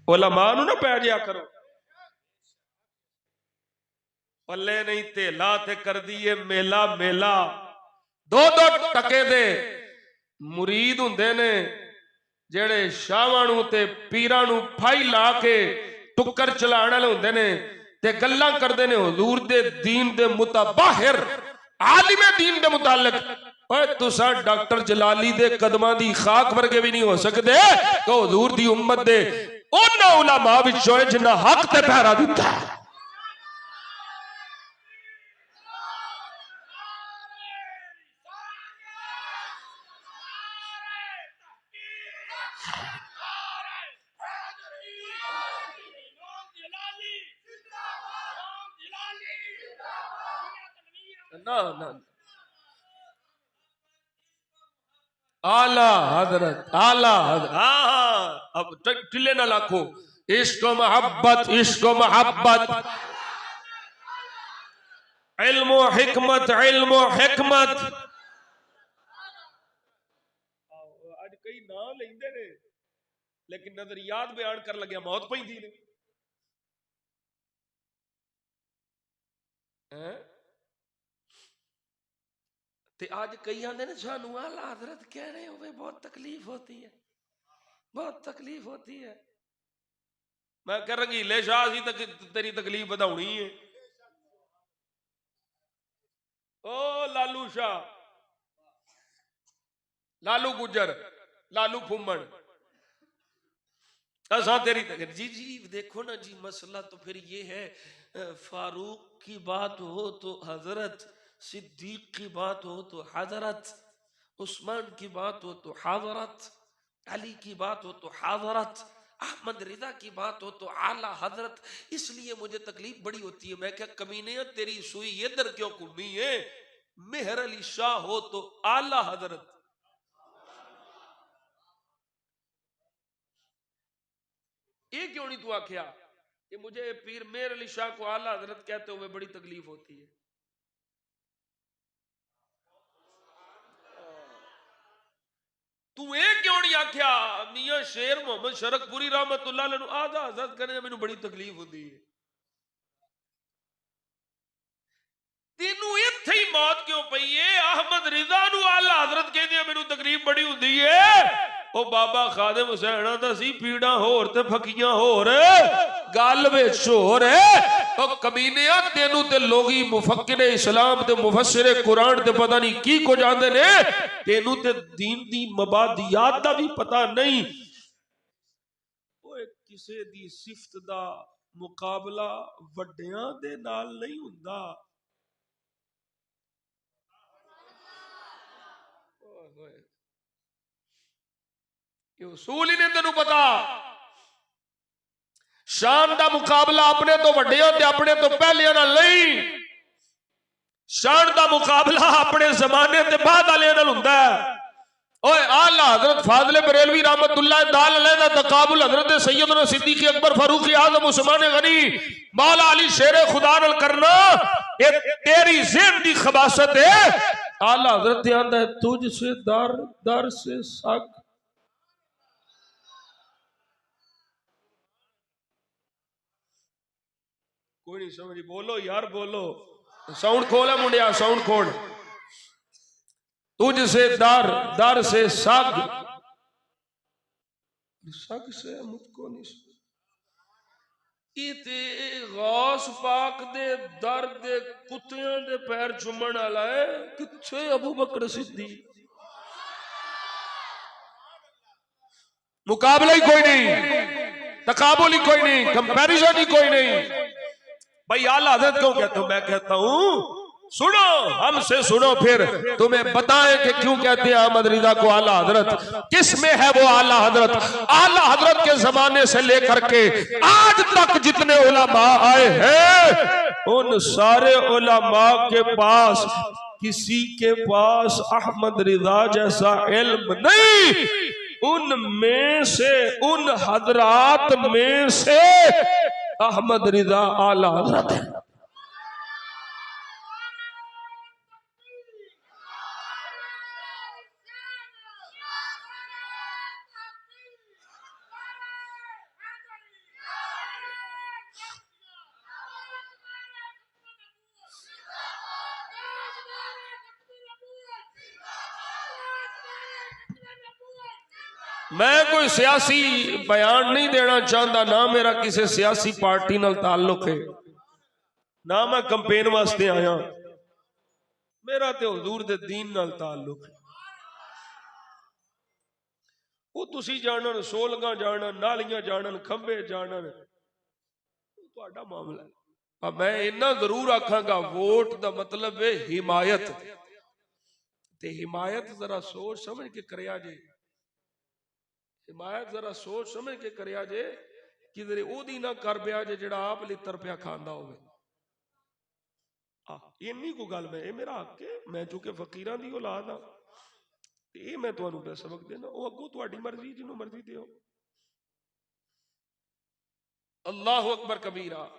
उलमा नूं ना पै जिया करो। पल्ले नहीं तेला ते कर दिए मेला मेला। दो दो टके दे मुरीद हुंदे ने जेड़े शाहां नूं ते पीरां नूं फाई ला के टुक्कर चलाण वाले हुंदे ने ते गल्लां करदे ने हुजूर दे दीन दे मुताबाहिर आलिमे दीन दे मुतालिक। ओए तुसा डॉक्टर जलाली दे कदमां दी खाक वर्गे भी नहीं हो सकदे तो हुजूर दी उम्मत दे उन्हां उलमा विचों जिन्हां हक ते पहरा दिता। ना ना आला हजरत आला हजरत। हाँ अब टिले ना लाखो। इश्क मोहब्बत इल्मो हिकमत आज कई ना लेंदे ने लेकिन नजरियात बयान कर लगे मौत पैंदी ने। ते आज कई आंदे ने सानू आला हजरत कह रहे हो बहुत तकलीफ होती है, बहुत तकलीफ होती है। मैं कह रंगीले शाह सी तक तेरी तकलीफ बढ़ाउणी है। ओ लालू शाह, लालू गुजर, लालू फुम्मन, असा तेरी जी जी देखो ना जी मसला तो फिर ये है फारूक की बात हो तो हजरत, सिद्दीक की बात हो तो हजरत, उस्मान की बात हो तो हजरत, अली की बात हो तो हजरत, अहमद रिजा की बात हो तो आला हजरत। इसलिए मुझे तकलीफ बड़ी होती है। मैं क्या कमीने तेरी सुई इधर क्यों घूमी है। मेहर अली शाह हो तो आला हजरत। ये क्यों नहीं तू आख्या कि मुझे पीर मेहर अली शाह को आला हजरत कहते हुए बड़ी तकलीफ होती है। तू ये क्यों नहीं आख्या मियां शेर मोहम्मद शरकपुरी रहमतुल्लाह अलैह नु आला हजरत कहने मैनू बड़ी तकलीफ होती है। तेनू इत्थे ही मौत क्यों पई है। अहमद रिजा नु आला हजरत कहंदे मैनू तकलीफ बड़ी हुंदी है। ओ बाबा खादिम हुसैन दा सी पीड़ा होर ते फकीयां होर गल विच होर है। ओ कमीनिया तेनू ते लोगी मुफक्किर इस्लाम ते मुफस्सिर कुरान ते पता नहीं की को जानदे ने, तेनू ते दीन दी मबादियात दा भी पता नहीं। ओए किसे दी सिफत दा मुकाबला वड्डियां दे नाल नहीं हुंदा। उसूल ही नहीं तेनू पता। शान का मुकाबला अपने तो वड्डे होते अपने तो पहले नाल नहीं। शान का मुकाबला अपने जमाने के बाद वाले नाल हुंदा है। ओए आला हजरत फाज़िल बरेलवी रहमतुल्लाह दाल अलैह दा तकाबुल हजरत सैयदना सिद्दीक अकबर फारूक आज़म उस्मान गनी मौला अली शेर खुदा नाल करना ये तेरी ज़हन दी खबासत है। आला हजरत आंदा है तुझसे दर दर से सक। कोई नहीं समझी बोलो यार बोलो। साउंड खोल है मुंडिया साउंड खोल। तुझसे दर दर से सग सग से मुझको नहीं। इते गौस पाक दे दर दे कुत्तियां दे पैर चुमन वाला है किथे अबू बकर सिद्दीक। मुकाबला ही कोई नहीं, तकाबुल ही कोई नहीं, कंपैरिजन ही कोई नहीं। भाई आला हजरत क्यों कहते हो। मैं कहता हूं सुनो हमसे सुनो फिर तुम्हें बताएं कि क्यों कहते हैं अहमद रिजा को आला हजरत। किस में है वो आला हजरत। आला हजरत के जमाने से लेकर के आज तक जितने उलमा आए हैं उन सारे उलमा के पास किसी के पास अहमद रिजा जैसा इल्म नहीं। उनमें से उन हजरात में से अहमद रिजा आला हजरत है। मैं कोई सियासी बयान नहीं देना चाहता, ना मेरा किसी सियासी पार्टी नाल ताल्लुक है, ना मैं कंपेन वास्ते आया, मेरा तो हुजूर दे दीन नाल ताल्लुक है। वो तुसी जानन, सोलगा जानन, नालियां जानन, खंबे जानन, तुहाडा मामला है। पर मैं इन्ना जरूर आखांगा, वोट का मतलब है हिमायत, ते हिमायत जरा सोच समझ के करया जे, हिमायत जरा सोच समझ के करया जे, किधरे ओदी ना कर पिया जे जेड़ा आप लितर पिया खांदा होवे। इन्नी को गल मैं, मेरा हक है, मैं चूंकि फकीरां दी औलाद हां, ये मैं तुहानू पे सबक देना, वो अगों तुहाडी मर्जी, जिन्हों मर्जी दियो। अल्लाह अकबर कबीरा।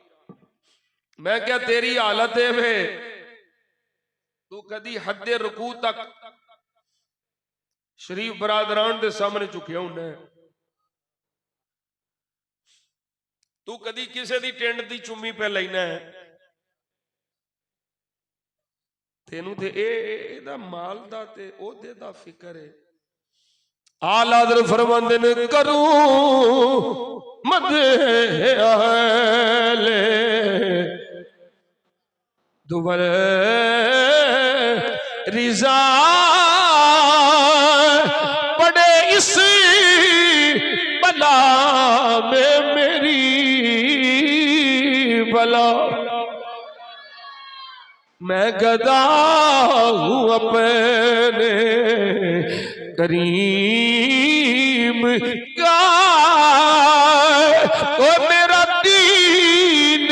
मैं क्या तेरी हालत है वे, तू कदी हद्दे रुकू तक शरीफ बरादरान दे सामने झुकिया होना है, तू कदी किसी दी टेंड दी चुम्मी पे लेना है, तेनू ते एदा माल दा ते ओहदे दा फिक्र है। आला हज़रत फरमांदे ने, करूं मदे अहले दुबर रिजा, पड़े इस बला में मेरी बला, मैं गदा हूं अपने करीम का, ओ मेरा दीन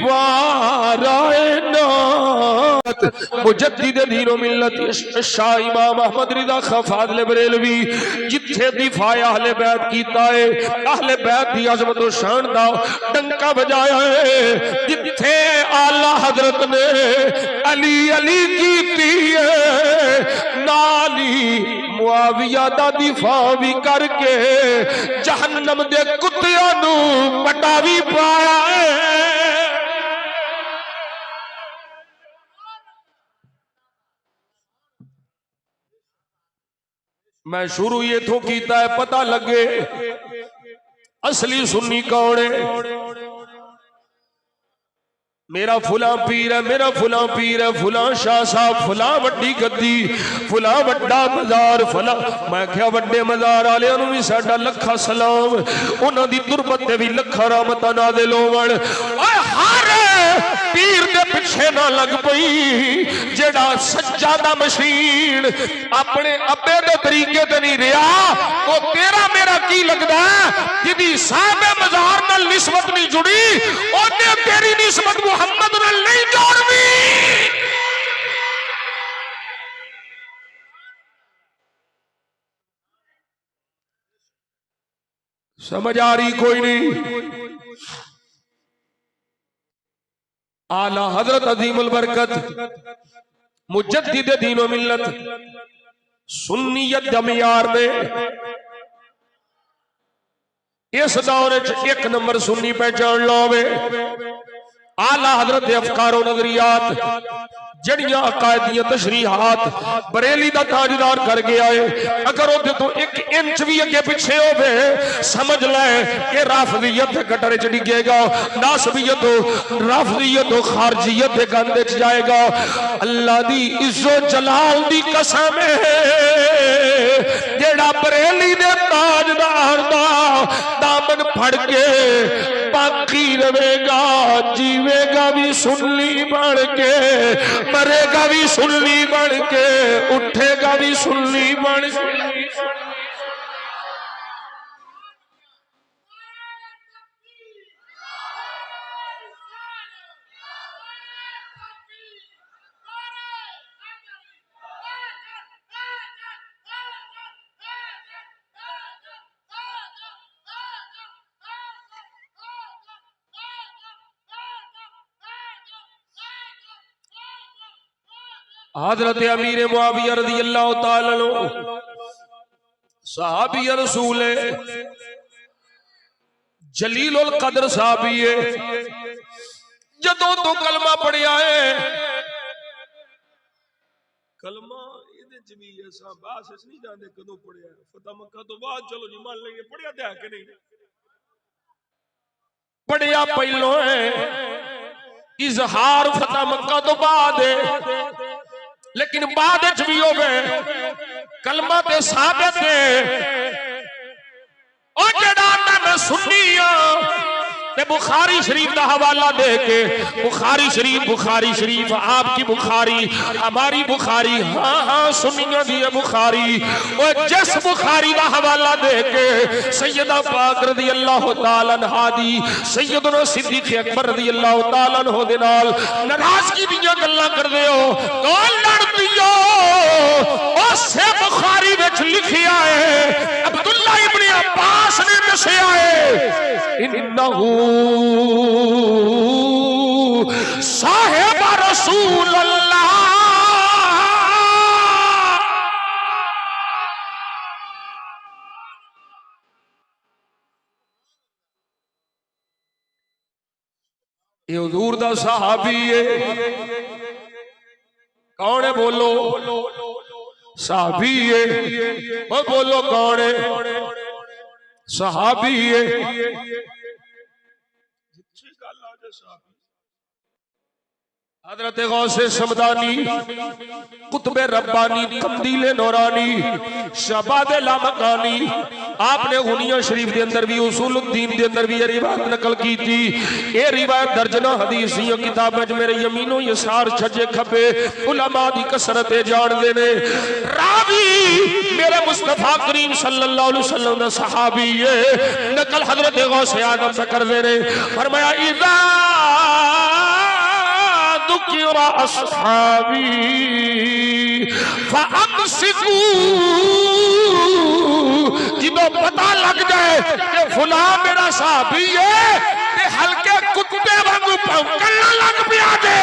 वाराए नात, मुजद्दिद दीन व मिल्लत शाह इमाम अहमद रिज़ा खां फाज़िल बरेलवी, जिथे दिफाए अहले बैत कीता है, अहले बैत दी अज़मत व शान दा डंका बजाया है, जिथे आला हज़रत ने अली अली कीती है, नाली मुआविया दा दिफा भी करके जहन्नम दे कुत्तियां नू पटा भी पाया है। मैं शुरू ये तो कीता है, पता लगे असली सुन्नी कौन है। मेरा फुला पीर है, मेरा फुला पीर है, फुला शाह साहब, फुला वड्डी गद्दी, फुला वड्डा मजार, फुला। मैं क्या वड्डे मजार वाले भी साडा लखा सलाम, उन्हां दी तुरबत ते भी लखा रहमतां नाज़िल होवण। हर पीर दे पिछे ना लग पई जेड़ा सज्जादा मशीन अपने अब्बे दे तरीके ते नहीं रहा, वो तेरा मेरा की लगदा जिदी साहब मजार नाल निस्बत नहीं जुड़ी, ओने तेरी निस्बत मोहम्मद नाल नहीं जोड़वी। समझ आ रही कोई नहीं? आला हजरत अजीमुल बरकत मुजद्दिद दीन व मिल्लत सुन्नियत जमियार ने इस दौर एक नंबर सुन्नी पहचान लोवे। आला हजरत अफकारो नजरियात जड़ियां अकायदियां तशरीहात बरेली दा ताजदार कर गया है। अगर वो तो एक इंच भी अगे पिछे होवे समझ ले कि राफियत गटर च डिगेगा, नासबियत राफियत खारजियत गंदे च जाएगा। अल्लाह दी इज्जत जलाल दी कसम है, जेड़ा बरेली दे ताजदार दा दामन फड़ के बाकी रहेगा, जीवेगा भी सुन्नी बन के, मरेगा भी सुन्नी बन के, उठेगा भी सुन्नी बन के। हजरत अमीर मुआविया रज़ियल्लाहु ताला अन्हु सहाबी रसूल जलीलुल कदर साहबी है। जदों तो कलमा पढ़िया है कलमा ਇਹਦੇ ਚ ਵੀ ਐਸਾ ਬਾਸ ਨਹੀਂ ਜਾਣਦੇ ਕਦੋਂ ਪੜਿਆ ਫਤਹ ਮੱਕਾ ਤੋਂ ਬਾਅਦ ਚਲੋ ਜੀ ਮੰਨ ਲਈਏ ਪੜਿਆ ਤੇ ਹੈ ਕਿ ਨਹੀਂ पढ़िया पहलो है इजहार फतह मक्का तो बाद लेकिन बाद भी हो गए कलमा ते साबित और जड़ा मैं सुन्नी ते बुखारी शरीफ का हवाला दे के बुखारी शरीफ आपकी बुखारी हमारी बुखारी हाँ हाँ सुन्नियों दी बुखारी और जिस बुखारी का हवाला दे के सैयदा पाक रज़ी अल्लाह तआला अन्हा दी सैयदना सिद्दीक़ अकबर रज़ी अल्लाह तआला अन्हु दे नाल नाराजगी दियां गल्लां करदे हो कौन लड़दी हो उसे बुखारी विच लिखिया है अब्दुल्ला इब्न अब्बास ने दसिया है इन्नहु साहिब रसूल अल्लाह ये हुजूर दा सहाबी है कौन है बोलो सहाबी है बोलो कौन है सहाबी है हज़रत गौसे समदानी कुतुबे रब्बानी कंदीले नौरानी शबादे लामकानी आपने हुनिया शरीफ के अंदर भी उसूलुद्दीन के अंदर भी ये रिवायत नकल की थी ये रिवायत दर्जनों हदीस दी किताब में मेरे यमीनो यसार छजे खबे उलमा दी कसरत जान देने रावी मेरे मुस्तफा करीम सल्लल्लाहु अलैहि वसल्लम दा सहाबी है नकल हज़रत गौसे आदम से कर दे रहे फरमाया इज़ा दुकिरा अस्हाबी फअमसिकू जिदो पता लग जाए कि फुला मेरा सहाबी है ते हल्के कुत्ते वांगू भौंकण लग पिया जे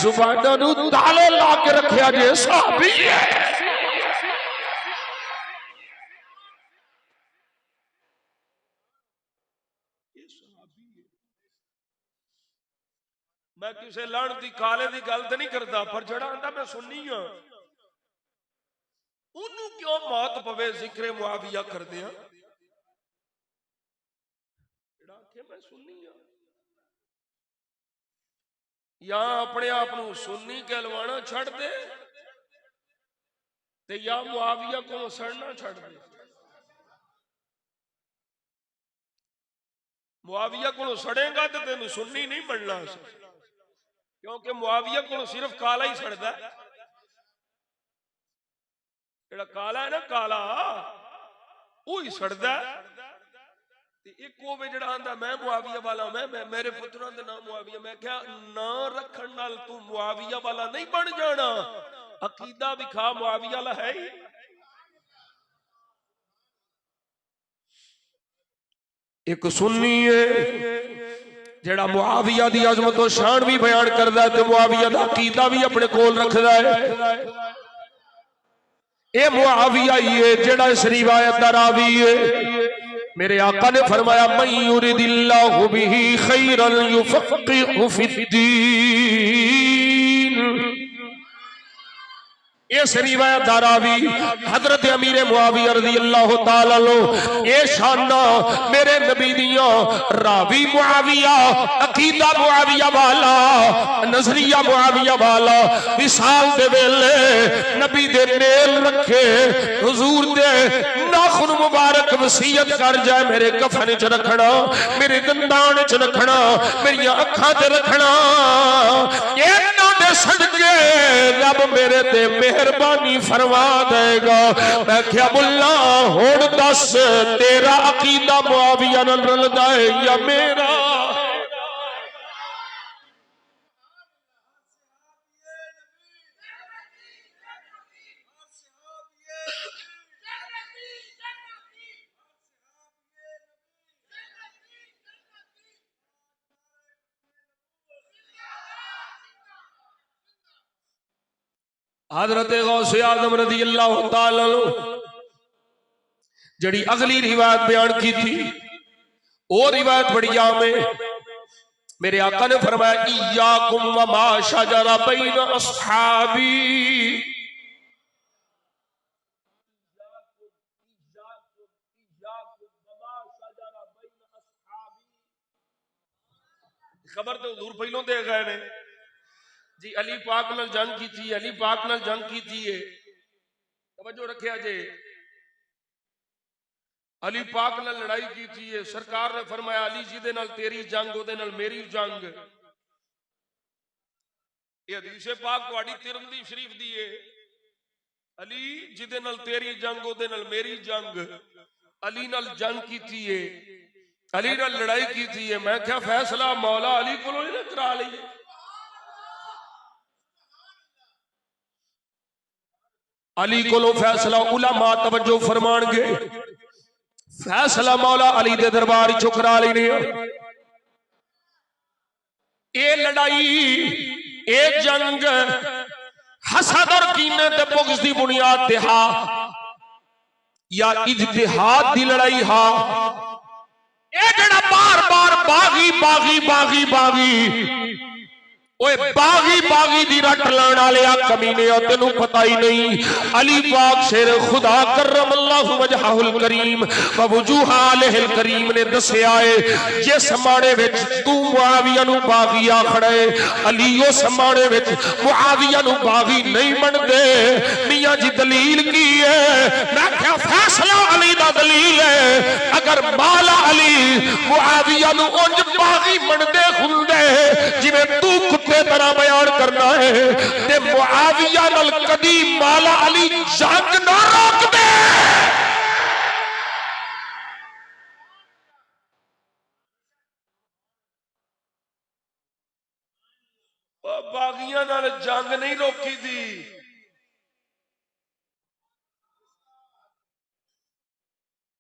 जुबानां नूं ताले ला के रखिया जे सहाबी है मैं किसी लड़ की काले की गल तो नहीं करता पर जड़ा आंदा मैं सुननी हाँ उन्होंने क्यों मौत पवे जिक्रे मुआविया कर दिया मैं सुननी हाँ या अपने आप को सुन्नी कहलवाना छड़ दे ते या मुआविया को सड़ना छड़ दे मुआविया को सड़ेगा तो तेन सुन्नी नहीं बनना क्योंकि मुआविया को सिर्फ काला ही सड़दा जेड़ा काला है ना काला वो ही सड़दा एक होवे जेड़ा आंदा मैं मुआविया वाला मैं मेरे पुत्रों दे नाम मुआविया मैं क्या ना रखण नाल तू मुआविया वाला नहीं बन जाना अकीदा विखा मुआविया वाला है ही एक सुन्नी है जेड़ा मुआविया दी अजमत और शान भी बयान करदा है ते मुआविया दा अकीदा भी अपने कोल रखदा है ए मुआविया ही है जेड़ा इस रिवायत दा रावी है मेरे आका ने फरमाया मन युरिदिल्लाहु बिही खैरन युफक्किहु फिद्दीन इस रिवायत दारावी हजरत अमीर मुआविया रज़ी अल्लाह तआला अन्हु ये शाना मेरे नबी दियां रावी मुआविया अकीदा मुआविया वाला नजरिया मुआविया वाला विसाल दे वेले नबी दे मेल रखे हुजूर दे नाखून मुबारक वसीयत कर जाए मेरे कफन च रखना मेरे दंदान च रखना मेरी अखां ते रखना इन्हां दे सदके रब मेरे ते मेहरबानी फरमा देगा मैं क्या मुल्ला हुण दस तेरा अकीदा मुआविया नाल रलदा है या मेरा हजरत गौसे आजम रज़ी अल्लाह तआला अन्हु जड़ी अगली रिवायत बयान की थी वो रिवायत बड़ी आम है मेरे आका ने फरमाया इय्याकुम व मा शजरा बैन अस्हाबी, खबर तो हुजूर पहलों दे गए ने जी। अली पाक नाल जंग की थी, अली पाक नाल जंग की थी है, तवज्जो रखिया जे, अली पाक नाल लड़ाई की थी है। सरकार ने फरमाया अली जिदे नाल तेरी जंग ओदे नाल मेरी जंग। ये हदीस पाक तुहाडी तिरमिज़ी शरीफ दी है। अली जिदे नाल तेरी जंग ओदे नाल मेरी जंग, अली नाल जंग की थी है, अली नाल लड़ाई की थी है। मैं क्या फैसला मौला अली कोलों ही ना करा लईए। अली कोलों फैसला उलमा तवज्जो फरमाणगे, फैसला मौला अली दे दरबार चो करा लेने। ये लड़ाई ये जंग हसद और कीने ते बुग़्ज़ दी बुनियाद ते हा या इज्तिहाद दी लड़ाई हा। ये जड़ा बार बार बागी बागी बागी बागी ओए बागी बागी दी रट लाण वाले कमीने तेनू पता ही नहीं। अली पाक शेर खुदा करमल्लाहु वजहुल करीम व वजूहा अलैहिल करीम ने दस्या है जिस माणे विच तू मुआविया नू बागी आखड़ा है, अली उस माणे विच मुआविया नू बागी नहीं मनदे। मियां जी दलील की है? मैं क्या फैसला अली दा दलील है। अगर मौला अली मुआविया नू उंज बागी मनदे हुंदे जिवें तू तरह बयान करना है, ते मुआविया नाल कदी मौला अली जंग ना रोक दे। बागियां नाल जंग नहीं रोकी थी।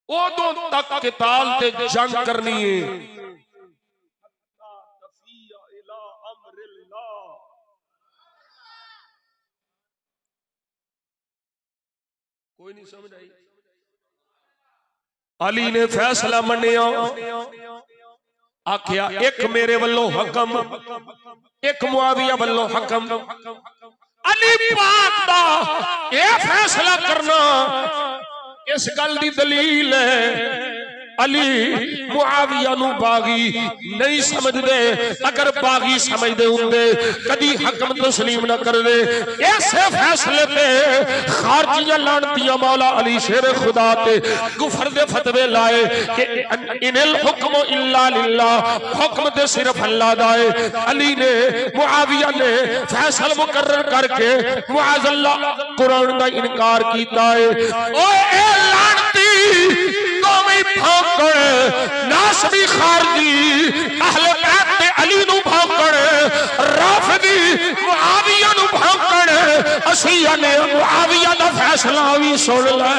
उदों तक किताल ते जंग करनी है। कोई नहीं समझ आई। अली ने फैसला मनिया, आखिया एक मेरे वल्लों हकम, एक मुआविया वल्लों हकम। अली पाक दा ये फैसला करना इस गल दी दलील है अली मुआविया नू बागी नहीं समझदे। अगर बागी समझदे हुंदे कदी हकम तस्लीम ना करदे। ऐसे फैसले पे खारजियां लानतियां मौला अली शेर खुदा ते कुफर दे फतवे लाए कि इनिल हुक्म इल्ला लिल्लाह, हुक्म ते सिर्फ अल्लाह दा है। अली ने मुआविया ने फैसला मुकर्रर करके मुआज़ल्ला कुरान दा इनकार कीता है। ओए ए लानती कौमी भौंकड़ नासबी खारजी अहले बैत ते अली नू भौंकड़, राफिदी मुआविया नू भौंकड़। असिया ने मुआविया दा फैसला भी सुन ले,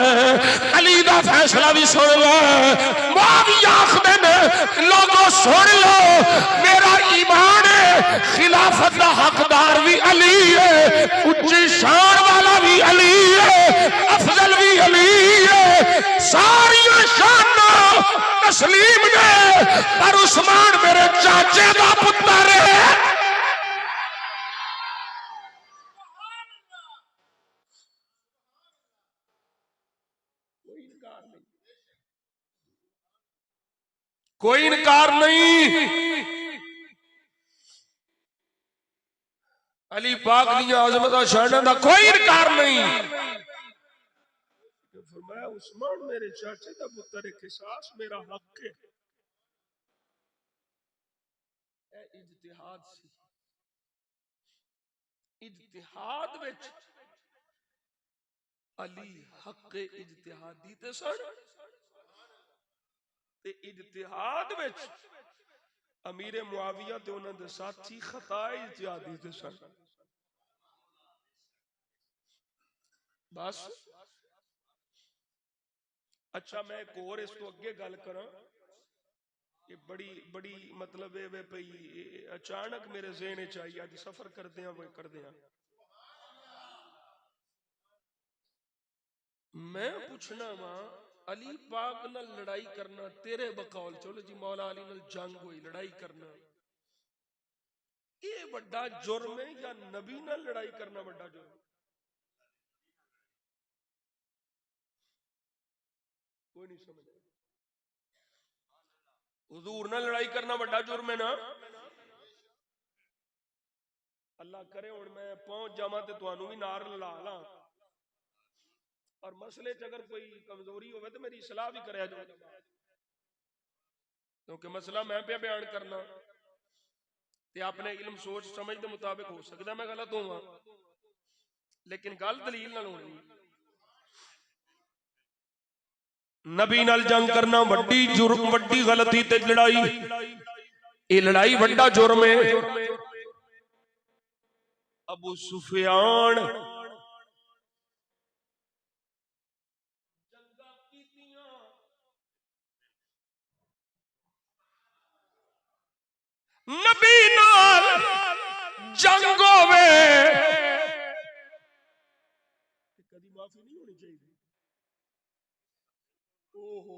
अली दा फैसला भी सुन ले। मुआविया आखदे ने लोगों सुन लो, मेरा ईमान है खिलाफत दा हकदार भी अली है, उच्ची शान वाला भी अली है, अफजल भी अली है। सारी शान तस्लीम ने, पर उस्मान मेरे चाचे का पुत्र है। कोई इनकार नहीं। अली पाक दी आज़मत और शान का कोई इनकार नहीं। फरमाया उस्मान मेरे चाचे का पुत्र है, किसास मेरा हक है। इज्तिहाद सी, इज्तिहाद विच अली हक इज्तिहादी ते सन, ते इज्तिहाद विच अमीर मुआविया ते उन्हां दे साथी खता इज्तिहादी ते सन। बस अच्छा मैं एक और इस तो अगे गल करा, ये बड़ी बड़ी मतलब है भई अचानक मेरे ज़हन च आई अज सफर करदे हैं। मैं पूछना वा अली पाक नाल लड़ाई करना तेरे बकौल, चलो जी मौला अली नाल जंग हुई लड़ाई करना, ये बड़ा जुर्म है या नबी नाल लड़ाई करना बड़ा जुर्म? कोई नहीं समझ। हुजूर नाल लड़ाई करना बड़ा जुर्म है ना? अल्लाह करे हुण मैं पहुंच जावां ते तुहानू भी नार ला ला, और मसले च अगर कोई कमजोरी होवे तो मेरी सलाह भी करे जो, क्योंकि मसला मैं पे बयान करना ते अपने इल्म सोच समझ के मुताबिक हो सकता मैं गलत होवां, लेकिन गल दलील नाल होनी। नबी नाल जंग करना वड्डी जुर्म, वड्डी गलती ते लड़ाई, ये लड़ाई वड्डा जुर्म है। अबू सुफियान नबी नाल जंग होवे कदी माफी नहीं होनी चाहिए। ओहो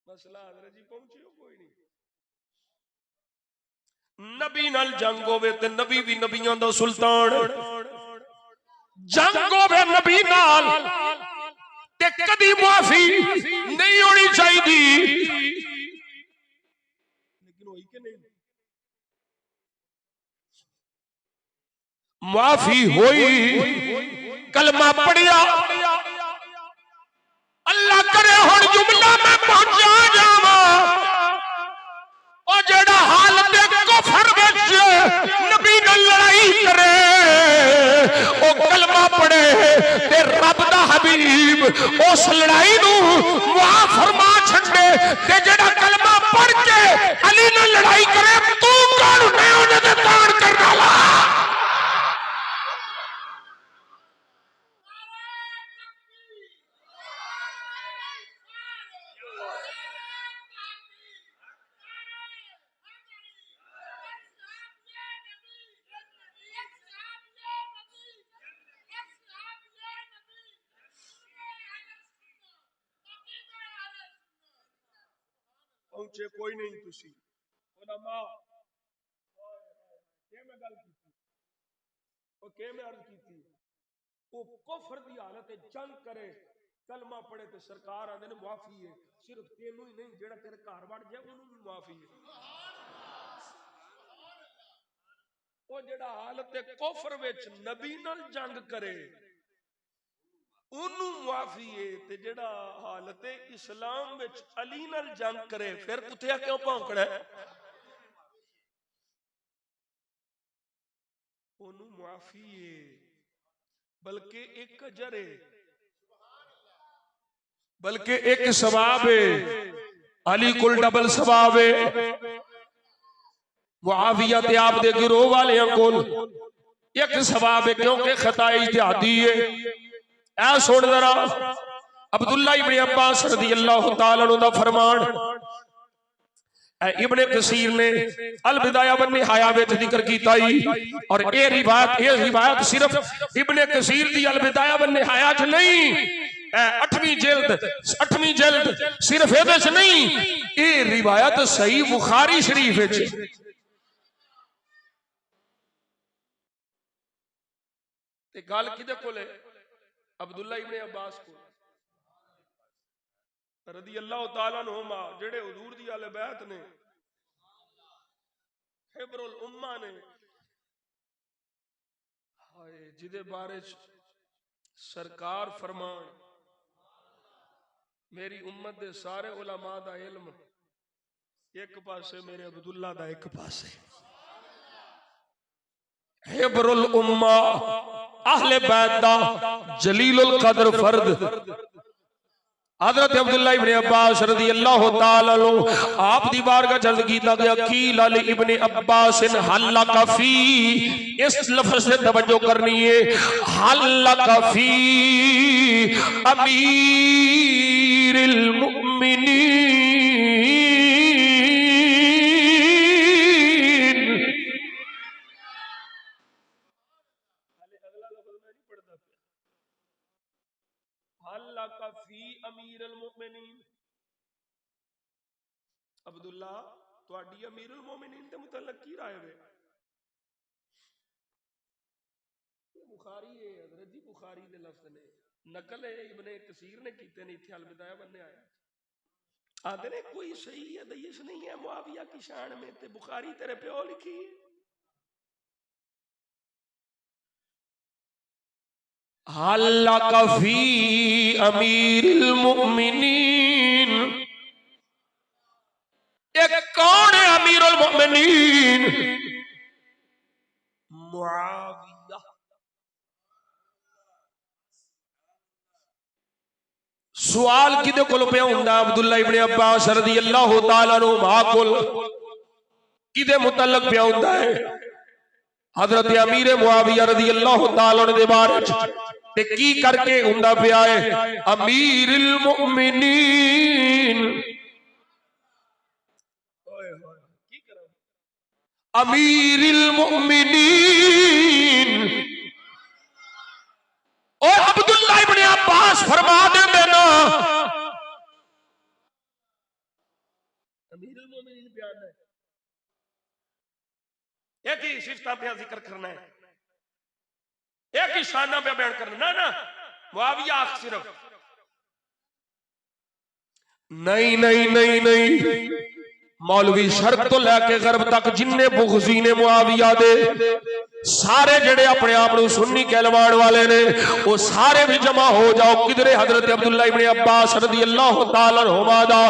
मसला हजरत जी पहुंचे हो कोई नहीं। नबी नाल जंग होवे ते नबी भी नबियां दा सुल्तान, जंग होवे नबी नाल ते कदी माफी नहीं होनी चाहिए। लेकिन होई के नहीं? माफी होई, कलमा पढ़िया, अल्लाह करे हुण जुमला में पहुंचा जावा, और जेड़ा हालत कुफर विच नबी नाल लड़ाई करे ओ कलमा पढ़े ते रब दा हबीब उस लड़ाई नू माफ फरमा छड्डे, ते जेड़ा कलमा पढ़ के अली नाल लड़ाई करे तू कौन है उन्हें ते तान करने वाला? पहुंचे कोई नहीं तुसी उलमा के मैं गल की ओ के मैं अर्ज की वो कुफर दी हालत जंग करे कलमा पढ़े ते सरकार आंदे ने माफी है, सिर्फ तेनू ही नहीं जेड़ा तेरे घर वड़ जाए ओनू भी माफी है। ओ जेड़ा हालत कुफर विच नबी नाल जंग करे ओनू माफी है, ते जेड़ा हालत इस्लाम विच अली नाल जंग करे फिर कुत्ते क्यों भौंकड़ा है? ओनू माफी है, बल्कि एक अजर है, बल्कि एक सवाब है। अली कुल डबल सवाब है, मुआविया ते आप दे गिरोह वाले कोल एक सवाब है, क्योंकि खता इज्तिहादी है। ऐ सुन जरा अब्दुल्ला इब्ने अब्बास रज़ियल्लाहु ताला अन्हु दा फरमान इब्ने कसीर ने अल बिदाया वन निहाया विच जिक्र कीता ही, और ये रिवायत सिर्फ इब्ने कसीर दी अल बिदाया वन निहाया च नहीं, 8वीं जिल्द सिर्फ एदे च नहीं, ये रिवायत सही बुखारी शरीफ विच। ते गल किदे कोले? अब्दुल्ला इब्ने अब्बास को रज़ियल्लाहु ताला अन्हुमा, जेड़े हुजूर दी आले बैत ने, हिब्रुल उम्मा ने, हाय जिदे बारे सरकार फरमान मेरी उम्मत दे सारे उलमा दा इल्म एक पासे, मेरे अब्दुल्ला दा एक पासे। हिब्रुल उम्मा अहले बैत दा जलीलुल कद्र फर्द हजरत अब्दुल्ला इब्ने अब्बास रज़ियल्लाहु ताला अन्हु आप दी बारगाह जल्द कीता गया कील अली इब्ने अब्बास हल्ला फी, इस लफ्ज से तवज्जो करनी है, हल्ला फी अमीरिल मुमिनीन। अब्दुल्ला ਤੁਹਾਡੀ ਅਮੀरुल मोमिनीन ਦੇ ਮੁਤਲਕ ਕੀ ਰਾਏ ਵੇ? बुखारी है हजरत जी, बुखारी दे लफ्ज ने नकल है इब्ने कसीर ने कीते ने इत्थे अल बिदाया बनने आया आदे ने कोई सही हदीस नहीं है मुआविया की शान में ते बुखारी तेरे प्यो लिखी है। हल्ला फी अमीरुल मोमिनीन, एक कौन है अमीरुल मोमिनीन? मुआविया। सवाल किदे कोल पिया हुंदा? अब्दुल्ला इब्ने अब्बास रज़ी अल्लाह तआला अन्हु मा कोल किदे मुतल्लक पिया हुंदा है? हजरत अमीर मुआविया रज़ी अल्लाह तआला अन्हु दे बारे ते की करके हुंदा पिया है? अमीरुल मोमिनीन, अमीरुल मोमिनीन। और अब्दुल्ला इब्ने अब्बास फरमा देंगे ना अमीरुल मोमिनीन बयान है, एक ही सिफता पे जिक्र करना है, एक ही शाना पे बयान करना ना ना मुआविया सिर्फ नहीं नहीं नहीं नहीं। मौलवी शर्क तो लैके गरब तक जिन्ने बुग़्ज़ी ने मुआविया दे सारे जड़े अपने आप को सुन्नी कहलवाण वाले ने वो सारे भी जमा हो जाओ। किधरे हजरत अब्दुल्ला इब्ने अब्बास रज़ी अल्लाह तआला अन्हुमा दा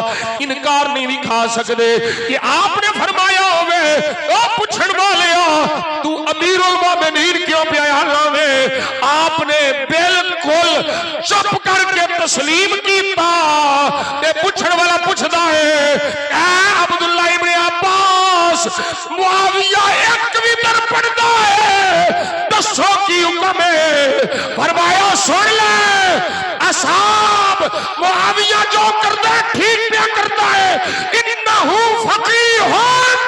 इनकार नहीं भी खा सकते कि आपने फरमाया होवे ओ पुछण वालिया तू अमीरुल मोमिनीन क्यों पिया लावे? आपने बिल्कुल चुप करके तस्लीम कीता ते पुछण वाला पुछदा है अब्दुल्ला इब्ने अब्बास मुआविया एक भी दर पढ़दा है दसो की हुक्म है? फरमाया सुन ले असाब मुआविया जो करता है ठीक क्या करता है। इन्नहु फकीहुन,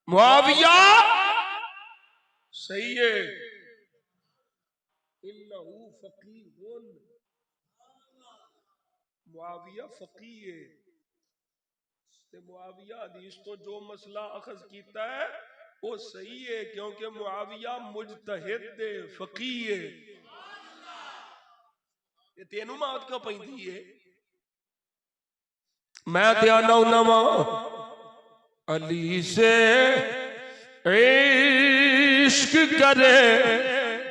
मुआविया सही है। इन्नहु फकीहुन, मुआविया फकीह है। ते मुआविया हदीस तो जो मसला अखज कीता है वो सही है क्योंकि मुआविया मुजतहिद है, फकीह है। ये तेनू मौत क्यों पैंदी है? मैं ते आना हुन्ना वा अली से इश्क करे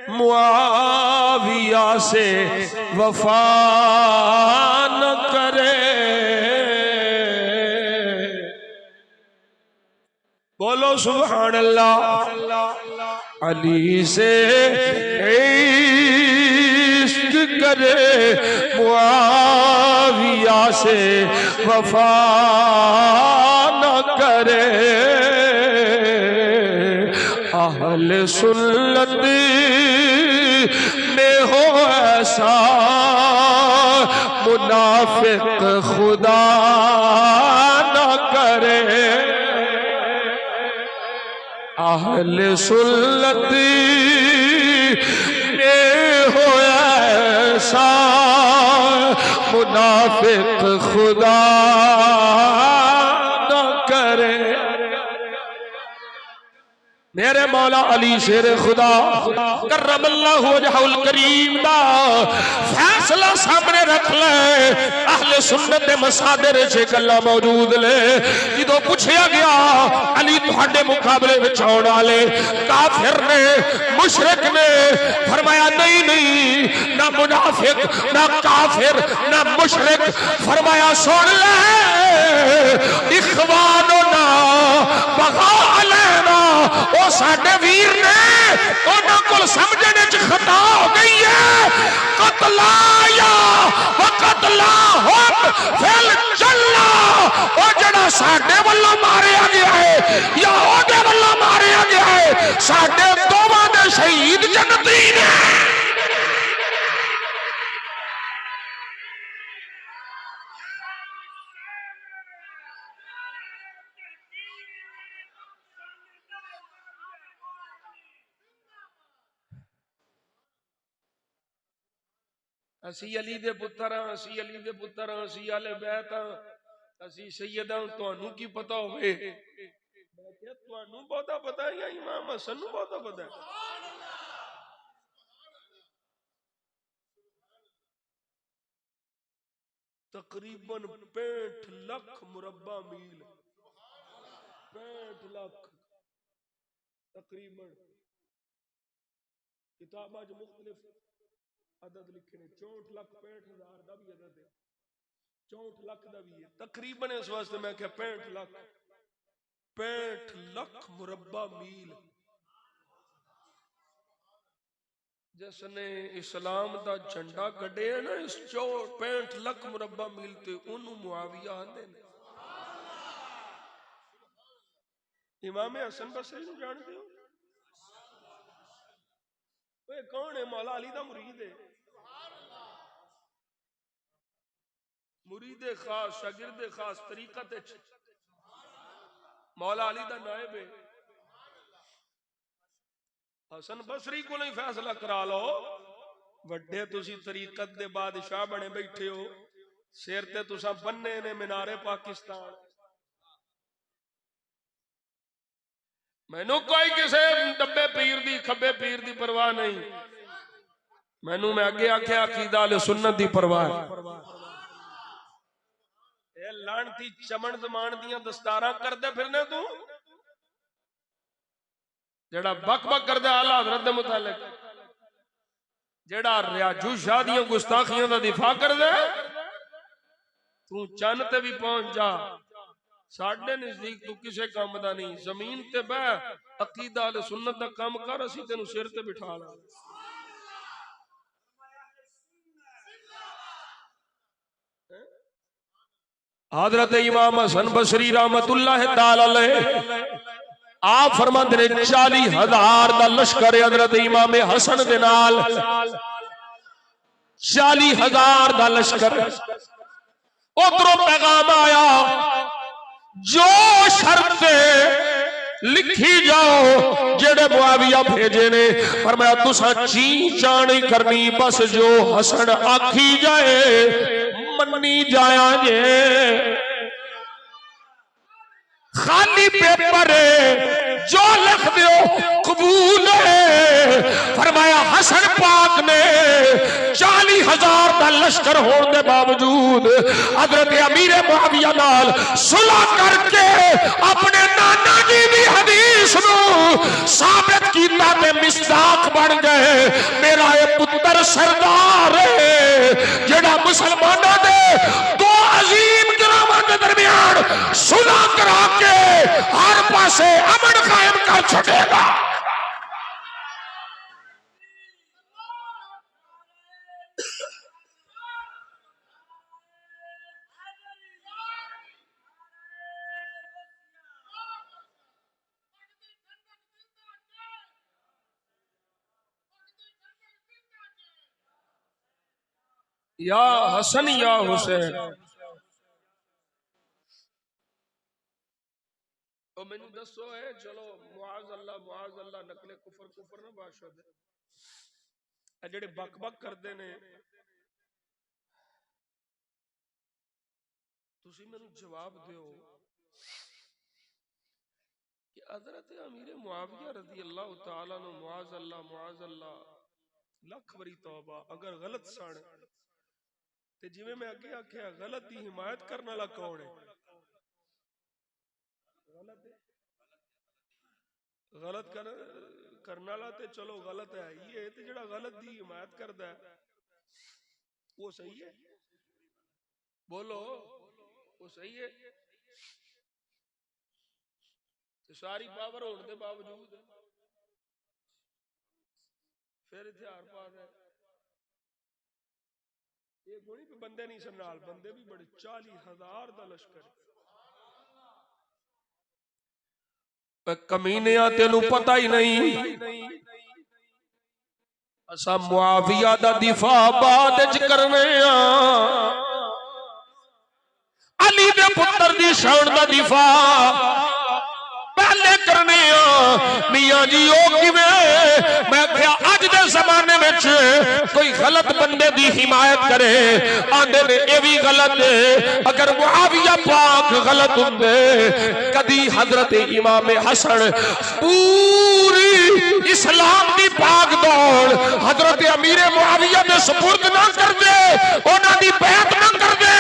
मुआविया से वफा न करे। बोलो सुभान अल्लाह। अली से इश्क करे मुआविया से वफा न करे। अहले सुन्नत में हो ऐसा मुनाफिक खुदा न करे। अहले सुन्नत में हो ऐसा मुनाफिक खुदा न करे। मेरे मौला अली शेर खुदा करमल्लाहु वजहुल करीम दा फैसला सामने रख ले। अहले सुन्नत दे मसादिर च गल्लां मौजूद ले। जदों पूछया गया अली तुहाडे मुकाबले विच आउण वाले काफिर ने मुशरिक ने, फरमाया नहीं नहीं ना मुनाफिक ना काफिर ना मुशरिक। फरमाया सुन ले इखवानो ना बगा अलैना ओ साडे वीर ने उन्हां कोल समझने च खता हो गई है कतला या वकतला हम फिल चल्ला ओ जड़ा साडे वल्लों मारिया गया है या ओदे वल्लों मारिया गया है साडे दोवां दे शहीद जन्नती ने असी अली दे पुत्र हां असी अली दे पुत्र हां असी आले बैत हां असी सैयद हां तुहानू की पता होवे मैं क्या तुहानू बहुता पता है या इमाम हसन नू बहुता पता है तकरीबन 65 लाख मुरब्बा मील 65 लाख तकरीबन किताबां च मुख्तलिफ अदद लिखे ने 64 लाख 65,000 का भी अदद है 64 लाख का भी है तकरीबन इस वास्ते मैं क्या 65 लाख मुरब्बा मील जिसने इस्लाम का झंडा गड़े है ना इस 65 लाख मुरब्बा मील ते उन्होंने मुआविया आंदे ने इमाम हसन बसरी नूं जानते हो वे कौन है मौला अली दा मुरीद है मुरीद खास शागिर्द खास तरीकत मौला अली दा नायब है हसन बसरी को नहीं फैसला करा लो वड्डे तुसी तरीकत दे बादशाह बने बैठे हो सिर ते तुसा बन्ने ने मीनारे पाकिस्तान मैनू कोई किसी डब्बे पीर दी खब्बे पीर दी परवाह नहीं मैनू मैं अगे आख्या अकीदा अहले सुन्नत दी परवाह ए लानती चमन जमान दियां दस्तारां करदे फिरने तू जेड़ा बक बक करदे आला हजरत दे मुतालिक जेड़ा रियाजू शाह दियां गुस्ताखियां दा दिफा करदे तू चन्न ते भी पहुंच जा साडे नजदीक तू किसे काम दा नहीं जमीन ते बह अकीदा अहले सुन्नत दा काम कर असी तेनू सिर ते बिठा ला हजरत इमाम हसन बसरी रहमतुल्लाह ताला अलैह आप फरमाते ने 40,000 का लश्कर हजरत इमाम हसन दे नाल 40,000 का लश्कर उधरों पैगाम आया जो शर्त लिखी जाओ जेड़े मुआविया भेजे ने फरमाया तुसा ची चाणी करनी बस जो हसन आखी जाए मन्नी जाया जे खाली पेपर जो लिख दो कबूल है फरमाया हसन पाक ने 40,000 का लश्कर होने के बावजूद हजरत अमीर मुआविया नाल सुलह करके अपने नाना जी की हदीस नू साबित किया ते मिसदाक बन गए मेरा ये पुत्र सरदार है जेड़ा मुसलमानों दे दो अजीम गिरोहां के दरमियान सुलह करा के हर पासे अमन कायम कर छड़ेगा या हसन या हुसैन तो मैनू दसो है चलो मुआज अल्लाह नकले कुफर कुफर ना बादशाह दे जेड़े बक बक करते ने तुसी मैनू जवाब दियो कि हजरत अमीर मुआविया रज़ी अल्लाह तआला नु मुआज अल्लाह लख बरी तौबा अगर गलत सन ते जिवें मैं अगे आख्या गलत दी हिमायत करने वाला कौन है गलत करने वाला ते चलो गलत है ही है ते जेड़ा गलत दी हिमायत करदा है वो सही है बोलो वो सही है सारी पावर होने के बावजूद फिर हथियार पा दे। ये कोई भी बंदे नहीं संभाल, बंदे भी बड़े 40,000 का लश्कर। कमीने तेनू पता ही नहीं असा मुआविया दा दिफा बाद च करने अली दे पुत्र दी शान दा दिफा पहले करने मियां जी ओ किवें। मैं क्या अज दे जमाने में कोई गलत बंदे दी हिमायत करे आंदे ने ये भी गलत है। अगर मुआविया पाक गलत हुंदे कदी हजरत इमाम हसन पूरी इस्लाम दी पाक दौड़ हजरत अमीर मुआविया दे सुपुर्द ना कर दे, उन्हां दी बैत ना कर दे,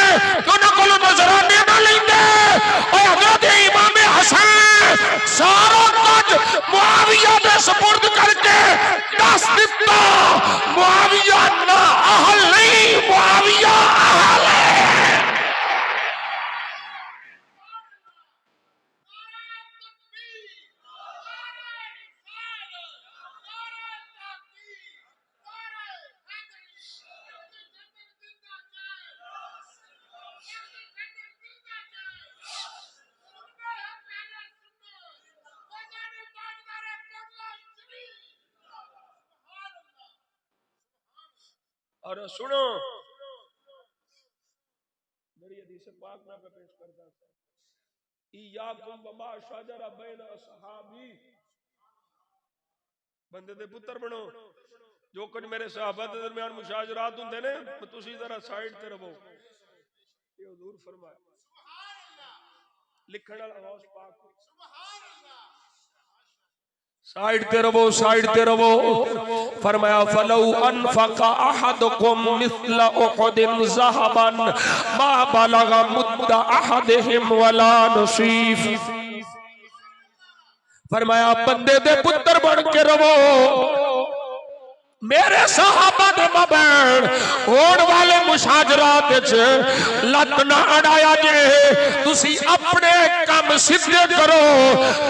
उन्हां कोलों नजराने ना लेंदे। और हजरत इमाम हसन सारा कुछ मुआविया दे सुपुर्द करके दस दिता मुआविया ना अहल नहीं, मुआविया अहल है। और सुनो मेरी हदीस पाक में पेश करता था इयाकुम वमा शजरा बैन असहाबी। बंदे दे पुत्र बनो, जो कुछ मेरे सहाबा दे दरमियान मुशाजरात हुंदे ने तुसी जरा साइड ते रहो। ये हुजूर फरमाया लिखण वाला गौस पाक साइड ते रहो, साइड ते रहो। फरमाया फलौ अनफका अहदुकुम मिस्ला उहुदिन ज़हबन मा बलगा मुद्दा अहदिहिम वला नसीफ। फरमाया बंदे दे पुत्र बन के रहो, मेरे सहाबा दे मबैन होने वाले मुशाजरात लत ना अड़ाया जे, तुसी अपने काम सीधे करो।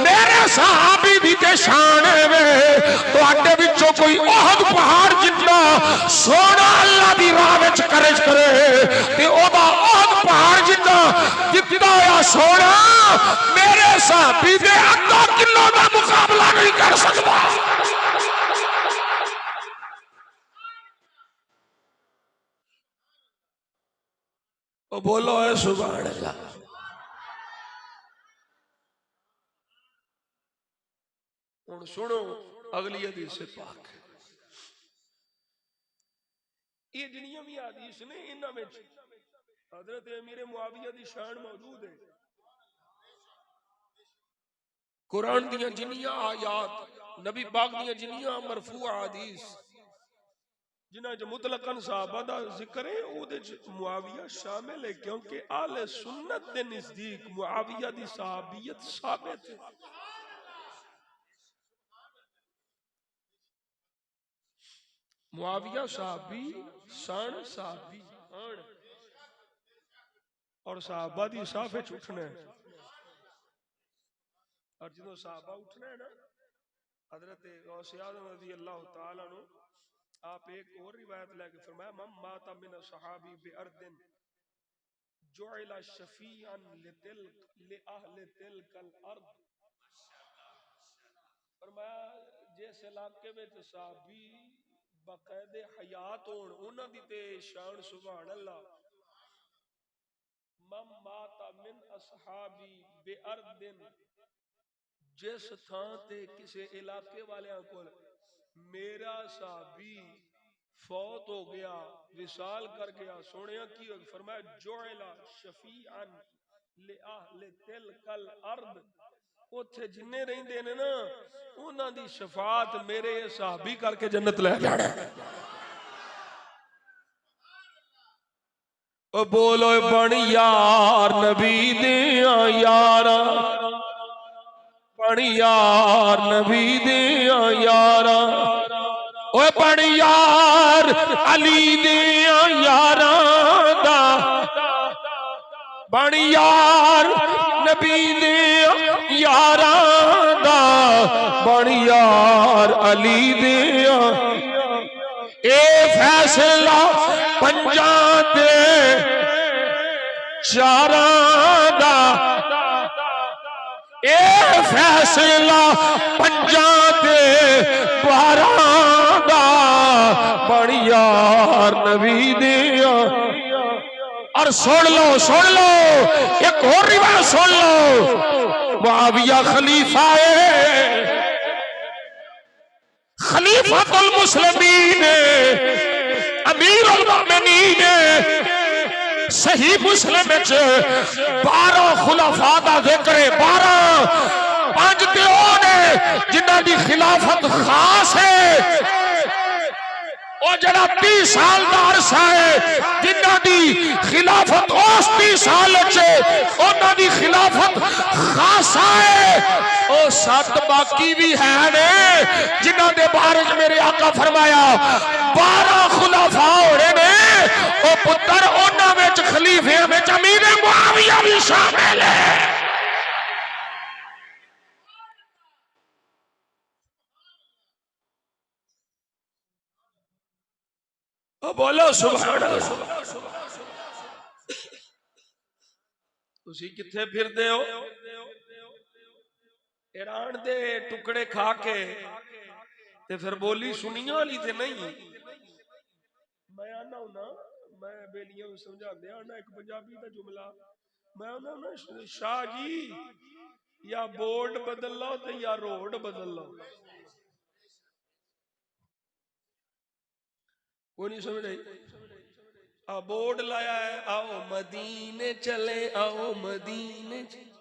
मेरे सहाबी दी ते शान है तुहाडे विचों कोई ओहद पहाड़ जितना सोना अल्लाह दी राह विच खर्च करे ते ओदा ओहद पहाड़ जितना दिता होया सोना मेरे सहाबी दे अद्धा किलो दा मुकाबला नहीं कर सकदा। बोलो है सुभान अल्लाह। हुण सुनो अगली हदीस पाक। ये जिन्नियां भी हदीस ने इन्हां विच हजरत अमीर मुआविया दी शान मौजूद है। कुरान दियां जिन्नियां आयात नबी पाक दियां जिन्नियां मरफूआ हदीस जिन्हां च मुतलकन सहाबा दा जिक्र है ओदे च मुआविया शामिल है, क्योंकि आले सुन्नत दे नजदीक मुआविया दी सहाबियत साबित है। मुआविया सहाबी सन सहाबी और सहाबा दी साफ विच उठना है। और जो सहाबा उठना है ना हजरत गौसे आज़म रज़ी अल्लाह तआला अन्हु आप एक और रिवायत लेके फरमाया मम माता मिन सहाबी बिअर्दिन जुइला शफीअन लितिल लिअहल तिलकल अर्द। फरमाया जिस इलाके में सहाबी बाकायदे हयात होण उन्हां दी ते शान सुभान अल्लाह। मम माता मिन असहाबी बिअर्दिन जिस थां ते किसी इलाके वालियां कोल मेरा सहाबी फौत हो गया विसाल कर गया सोनिया की हो फरमाया जुइला शफीअन लिअहल तिलकल अर्द। उत्थे जिन्ने रहिंदे ने ना उन्हां दी शफात मेरे सहाबी करके जन्नत ले जाना। ओ बोलो बन यार नबी दियां यारा, बन यार नबी दियां यारा, ओए बन यार अली दियां यारा दा, बन यार नबी दियां यारा बन यार अली दिया ए फैसला पंजा दे चारां दा ए फैसला पंजा दे 12 दा बन यार नबी दिया। और सुन लो एक और रिवायत सुन लो। मुआविया खलीफा है, खलीफतुल मुस्लिमीन, अमीरुल मोमिनीन। सही मुस्लिम 12 खुलाफा दा जिक्र है। 12 5 ते ओ ने जिन्हां दी खिलाफत खास है। और जरा 30 साल का अरसा है जिन्हां दी खिलाफत उस 30 साल उन्हां दी खिलाफत खासा है। ओ 7 बाकी भी है ने जिन्हां दे बारे च मेरे आका फरमाया 12 खुलाफा होने ने। ओ पुत्र उन्हां विच खलीफियां विच अमीर मुआविया भी शामिल है। बोलो सुभान अल्लाह। तुसी किथे फिरदे हो? ईरान दे टुकड़े खा के ते फिर बोली सुनिया वाली ते नहीं। मैं आना हूं ना, मैं बेलियां समझाते आना एक पंजाबी का जुमला। मैं आना ना शाह जी या बोर्ड बदल लो ते या रोड बदल लो। कोई नहीं समझ आई। बोर्ड लाया है आओ मदीने चले, आओ मदीने चले।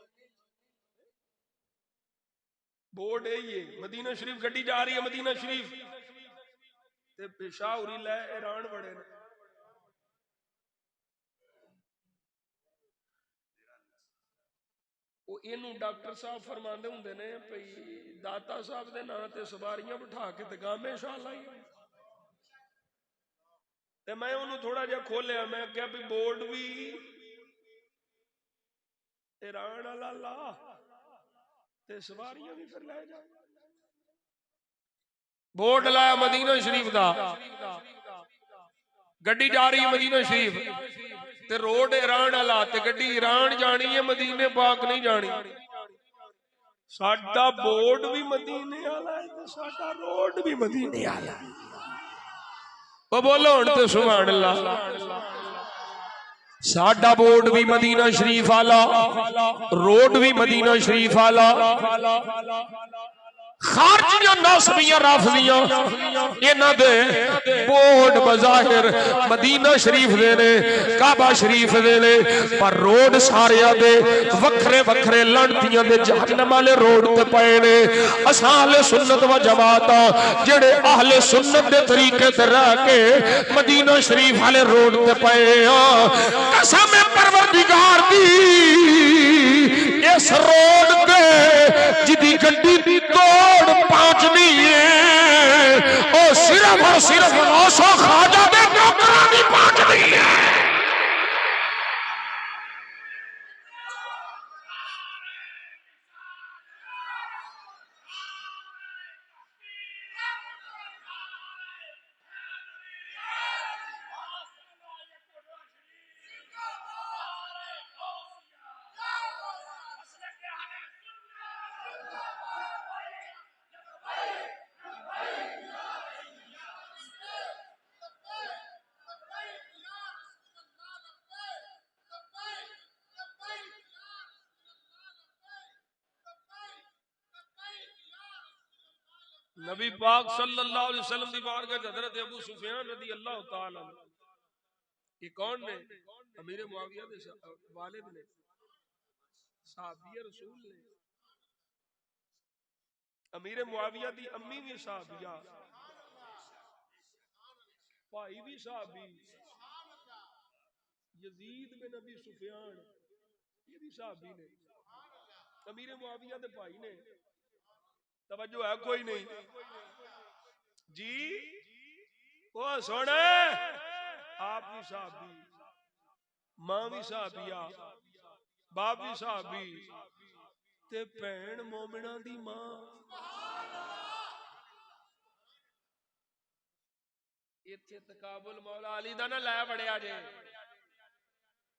बोर्ड है ये मदीना शरीफ गड्डी जा रही है मदीना शरीफ ते पेशावरी लै ईरान बड़े ने। वो इनू डॉक्टर साहब फरमाते होंगे ने भई दाता साहब के नाम ते सवारियां बिठा के ते गामे शाह लाई। ते मैं उन्होंने थोड़ा जिहा खोलिया, मैं क्या भी बोर्ड भी ईरान वाला ला ते सवारियां भी फिर लै जा। बोर्ड लाया मदीना शरीफ दा, गड्डी जा रही है मदीना शरीफ ते रोड ईरान वाला ते गड्डी ईरान जानी है मदीने पाक नहीं जानी। साडा बोर्ड भी मदीने वाला है ते साडा रोड भी मदीने वाला है। वो बोलो हुण ते सुभान अल्लाह। साडा बोर्ड भी मदीना शरीफ वाला, रोड भी मदीना शरीफ वाला। खारजियां नासबियां राफजियां इन्हां दे बोर्ड बज़ाहिर मदीना शरीफ दे ने, काबा शरीफ दे ने, पर रोड सारियां दे वखरे वखरे लड़तियां दे जहन्नम वाले रोड ते पए ने। असां अहले सुन्नत व जमात जेड़े अहले सुन्नत दे तरीके ते रह के मदीना शरीफ वाले रोड ते पए आ। कसम है परवरदिगार दी इस रोड ते जिदी गड्डी दी तोड़ पहुंचनी है ओ सिर्फ और सिर्फ गौसो ख्वाजा दे नौकरां दी पहुंचनी है। नबी पाक सल्लल्लाहु अलैहि वसल्लम की बारगाह हजरत अबू सुफियान रदी अल्लाह तआला ये कौन ने? अमीर मुआविया दे वालिद ने, सहाबी रसूल ने। अमीर मुआविया दी अम्मी भी सहाबिया, भाई भी सहाबी, यजीद बिन अबी सुफियान ये भी सहाबी ने, अमीर मुआविया दे भाई ने। तवज्जो है कोई नहीं जी? वो सुन, आप भी साहबी, मां भी साहबिया, बाप भी साहबी ते भैन मोमिना दी मां इत्थे तकाबुल मौला अली दा ना लै बड़िया जे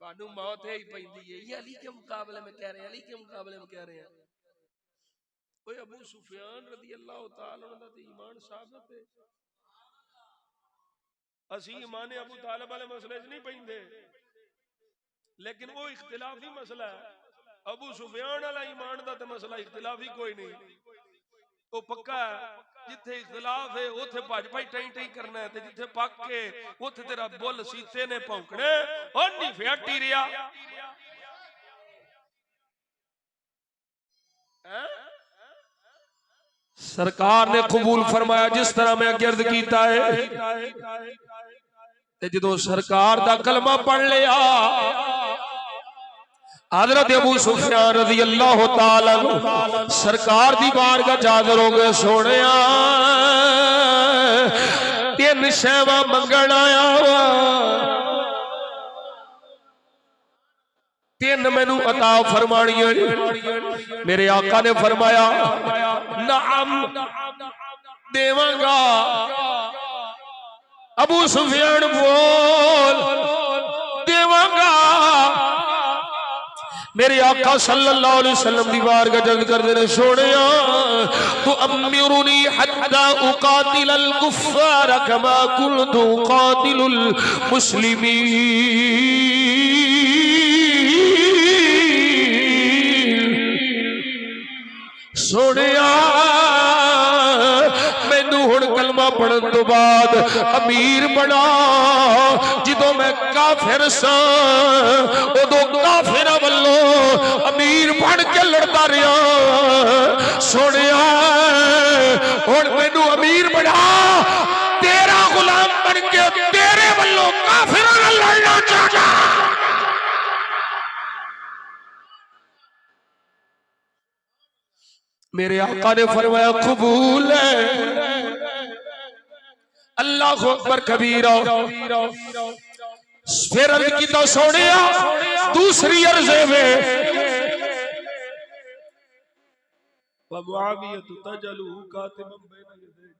तुहानू मौत ही पैंदी है। ये अली के मुकाबले में कह रहे हैं, अली के मुकाबले में कह रहे हैं। ओए अबू सुफियान रज़ी अल्लाह तआला अन्हु दा ते ईमान साबित है। असी ईमान अबू तालिब वाले मसले च नहीं पैंदे, लेकिन वो इख्तिलाफी मसला है। अबू सुफियान वाला ईमान दा ते मसला इख्तिलाफी कोई नहीं, वो पक्का है। जिथे इख्तिलाफ है उथे भज भाई टई टई करना है, ते जिथे पक के उथे तेरा बुल सीते ने भौंकने और नहीं फिया टीरिया सरकार ने कबूल फरमाया जिस तरह मैं गर्द कीता है। ते जदों सरकार दा कलमा पढ़ लिया, हजरत अबू सुफियान रज़ी अल्लाह तआला अन्हु सरकार दी बारगाह च हाज़िर हो गए। सोहणिया तीन शैवां मंगण आया वा, तीन मैनू अता फरमानियां। मेरे आका ने फरमाया नाम देवांगा। अबू सुफियान बोल देवांगा। मेरे आका सल्लल्लाहु अलैहि वसल्लम दी बारगाह जल्द कर देने। सोहणिया तू अमीरुनी हत्ता उकातिलल कुफ्फार कमा कुन्तु उकातिलुल मुस्लिमीन। सोहणिया मैनू हुण कलमा पढ़न तो बाद अमीर बना। जिदों मैं काफिर सां उदों काफिर वल्लों अमीर बन के लड़दा रहा। सोहणिया हुण मैनू अमीर बना, तेरा गुलाम बन के तेरे वल्लों काफिरां नाल लड़ना चाहता। मेरे आका ने फरमाया कबूल है। अल्लाह अकबर कबीरा। फिर अर्ज की तो सोहणिया दूसरी अर्ज़ में मुआविया तजलू कातिबन बैन यदै,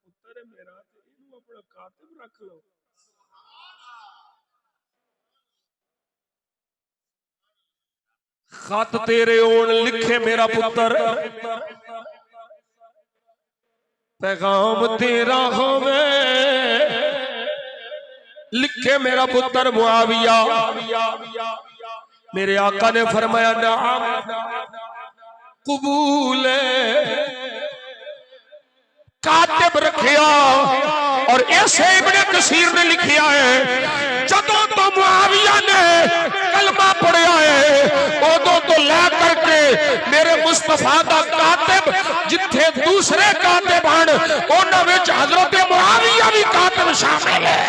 पुत्र मेरा इनू अपना कातिब रख लो। खत तेरे ओण लिखे मेरा पुत्र, पैगाम तेरा होवे लिखे मेरा पुत्र मुआविया। मेरे आका ने फरमाया नाम कबूल कातिब रखिया। और ऐसे इब्ने कसीर ने लिखिया है जदों तो मुआविया ने कलमा पढ़िया है उदों तो लै करके मेरे मुस्तफा दा कातिब जिथे दूसरे कातिब हन उन्हां विच हजरत मुआविया भी कातिब शामिल है।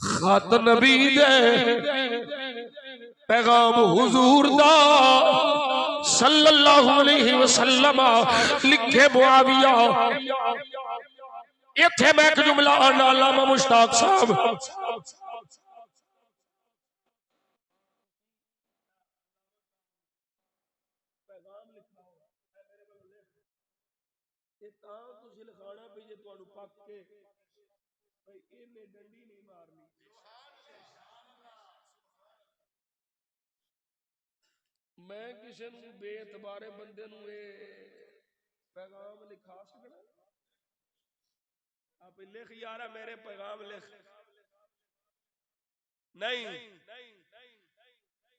खत नबी दे पैगाम हुजूर दा सल्लल्लाहु अलैहि वसल्लम लिखे मुआविया। इत्थे मैं एक जुमला अल्लामा मुश्ताक साहब मैं किसी बेतबारे बंदे पैगाम लिखा सकना? आप लिख यार मेरे पैगाम लिख। नहीं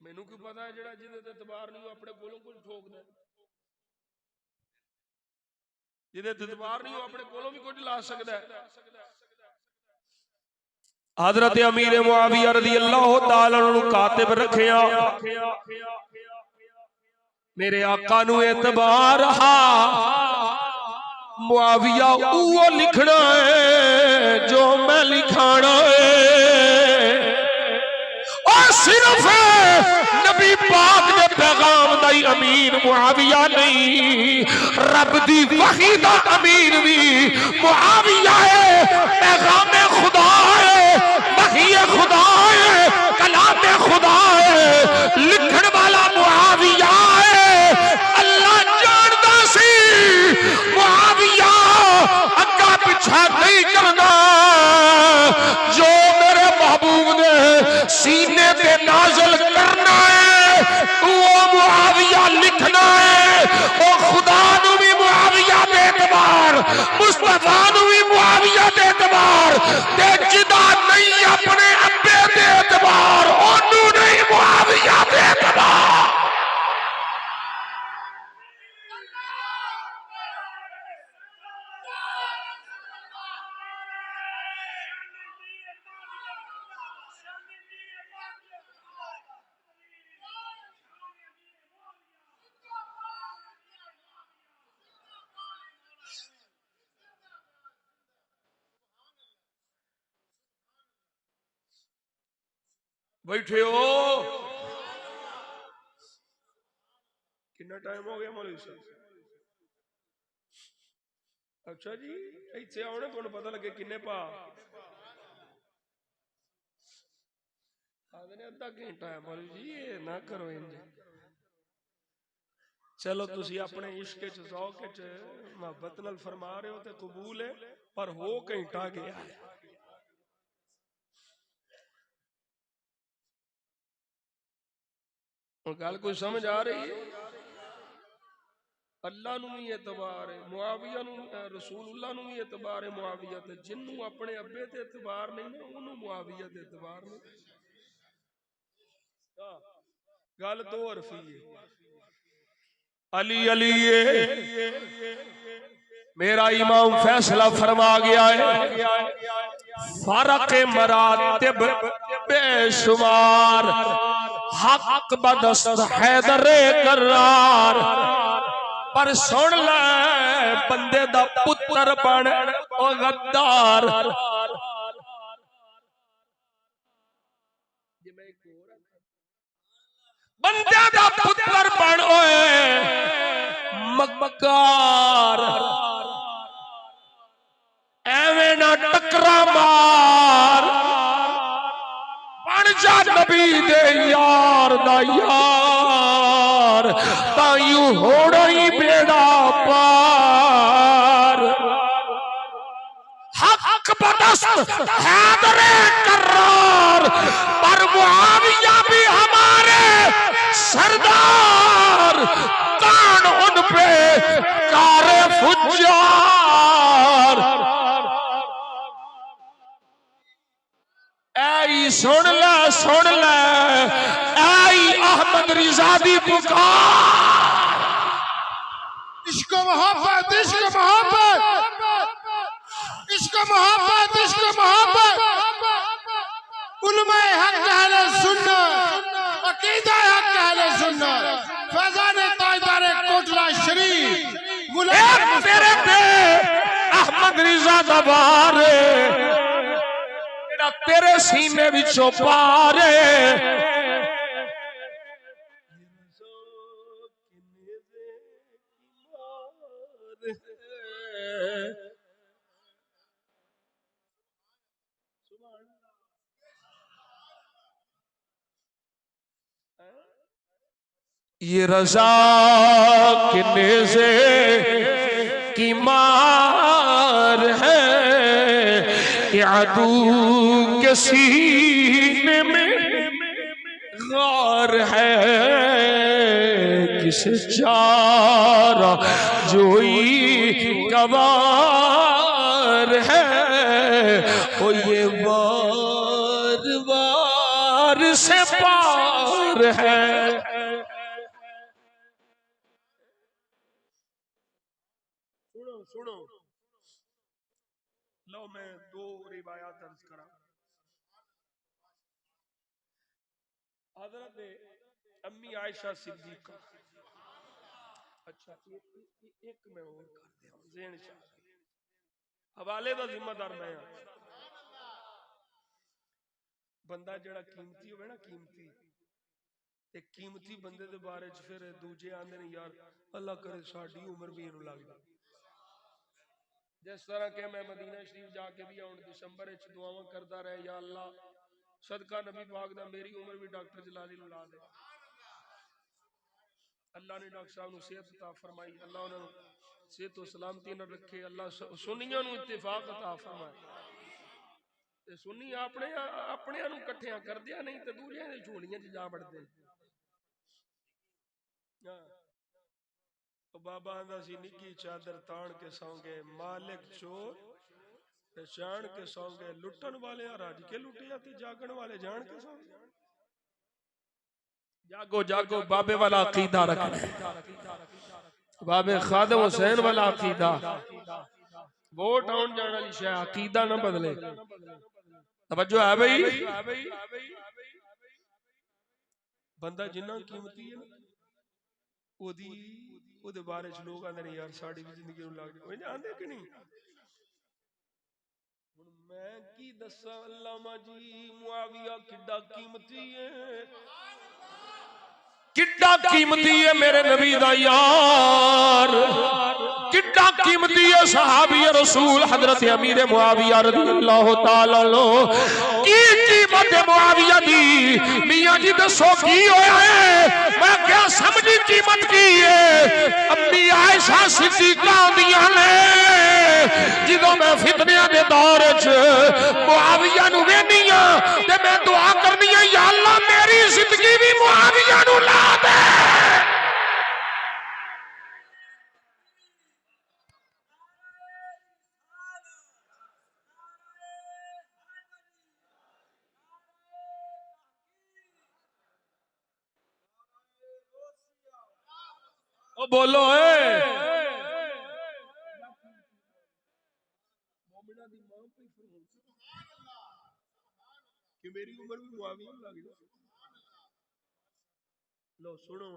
मैनू की पता है जेड़ा जिदे एतबार नहीं अपने कोलों कुछ ठोक दे, जिदे एतबार नहीं अपने कोलों भी कुछ ला सकता है। हजरत अमीर मुआविया रज़ी अल्लाह तआला अन्हु कातिब रखिया। मेरे आका नू एतबार हा मुआविया वो लिखना है जो मैं लिखाना है। और सिर्फ नबी पाक दे पैगाम दा ही अमीर मुआविया नहीं, रब दी वही दा अमीर भी मुआविया है। पैगाम खुदा है, वही खुदा है, कलाम खुदा है, लिखण वाला मुआविया है। अल्लाह जानदा सी मुआविया बैठे हो? कितना टाइम हो गया मौलवी साहब? अच्छा जी, इतने आओ ना, तुहानू पता लगे किन्ने पा आदने अद्धा घंटा है मौलवी जी, ये ना करो इंज। चलो तुसी अपने इश्क च ज़ौक च मोहब्बत नाल फरमा रहे हो ते कबूल है, पर हो घंटा गया है। गल कोई समझ आ रही है? अल्लाह नू भी एतबार है, मुआविया नू, रसूलुल्लाह नू भी एतबार है मुआविया ते, जिन्नू अपने अब्बे ते एतबार नहीं ना उन्नू मुआविया ते एतबार नहीं। गल दो हरफी है। अली अली मेरा इमाम फैसला फरमा गया है, फर्क मरातिब बेशुमार, हक बदस्त हैदरे करार। पर सुन ले बंदे दा पुत्र बन ओ गद्दार। बंदे दा पुत्र बन ओए मक्कार, एवें ना टकरा मार, बन जा नबी दे यार दा यार, तायू होना ही बेड़ा पार। हक बदस्त हैदरे करार, पर मुआविया भी हमारे सरदार, कान उन पे कारे फुज्जार। ऐ सुन ले ऐ अहमद रिजा दी पुकार। इश्क मोहब्बत, इश्क मोहब्बत, इश्क मोहब्बत, इश्क मोहब्बत। उलमाए हक अहले सुन्नत, अकीदा हक अहले सुन्नत, फैजान ताजदार कोटला शरीफ, गुलाम तेरे पे अहमद रिजा दा वार तेरा तेरे सीने विचों पार। ये रजा के नेज़े की मार है, ये अदू के सीने में गार है। किस चारा जोई गवार है, ओ ये बार बार से पार है। सुनो लो, मैं दो रिवायात दर्ज करा। हजरत अम्मी आयशा सिद्दीका, अच्छा एक मैं और कर दिया ज़ेन शाह हवाले दा जिम्मेदार मैं हां। बंदा जेड़ा कीमती होवे ना, कीमती ते कीमती बंदे दे बारे च फिर दूजे आंदे ने यार अल्लाह करे साडी उम्र भी इनू लग जाए। जिस तरह के मैं मदीना शरीफ जाके भी आउं दिसंबर च दुआवां करदा रहा, या अल्लाह सदका नबी पाक दा मेरी उम्र भी डॉक्टर जलाली नु ला दे। अल्लाह ने डॉक्टर साहब नु सेहत अता फरमाई, अल्लाह उन्होंने सेहत और सलामती न रखे, अल्लाह सुन्नियां नु इत्तेफाक अता फरमाए। ते सुन्नी अपने अपने नु इकट्ठियां कर दिया, नहीं ते दूरियां दे झोलियां च जा बढ़दे। तो बाबा आंदा सी निकी चादर तान के सौंगे, मालिक चोर पहचान के सौंगे, लुटन वाले रज के लुटिया ते जागण वाले जान के सौंगे। जागो जागो बाबे वाला अकीदा रखना, बाबे खादिम हुसैन वाला अकीदा। वोट आउन जाने वाली शय अकीदा ना बदले। तवज्जो है भाई? बंदा जिन्ना कीमती है ना, ओदी ओदे बारे च लोग आंदे ने यार साडी भी जिंदगी नु लग जाए, आंदे कि नहीं? मैं की दसा अल्लामा जी मुआविया किड्डा कीमती है, किड्डा कीमती है मेरे नबी दा यार, किड्डा कीमती है सहाबी रसूल हजरत अमीर मुआविया रज़ियल्लाहु ताला अन्हु की कीमत मुआविया दी। मियां जी दसो की होया है? मैं क्या समझी कीमत की है? अम्मी आयशा सिद्दीका दियां ने जिदों मैं फितनियां दे दौर च मुआविया नु वेखनी हां ते मैं दुआ करनी है या अल्लाह मेरी जिंदगी भी मुआविया नु ला दे। ओ बोलो मोमिना दी मां कोई कि मेरी उम्र भी मुआविया लग गई। लो सुनो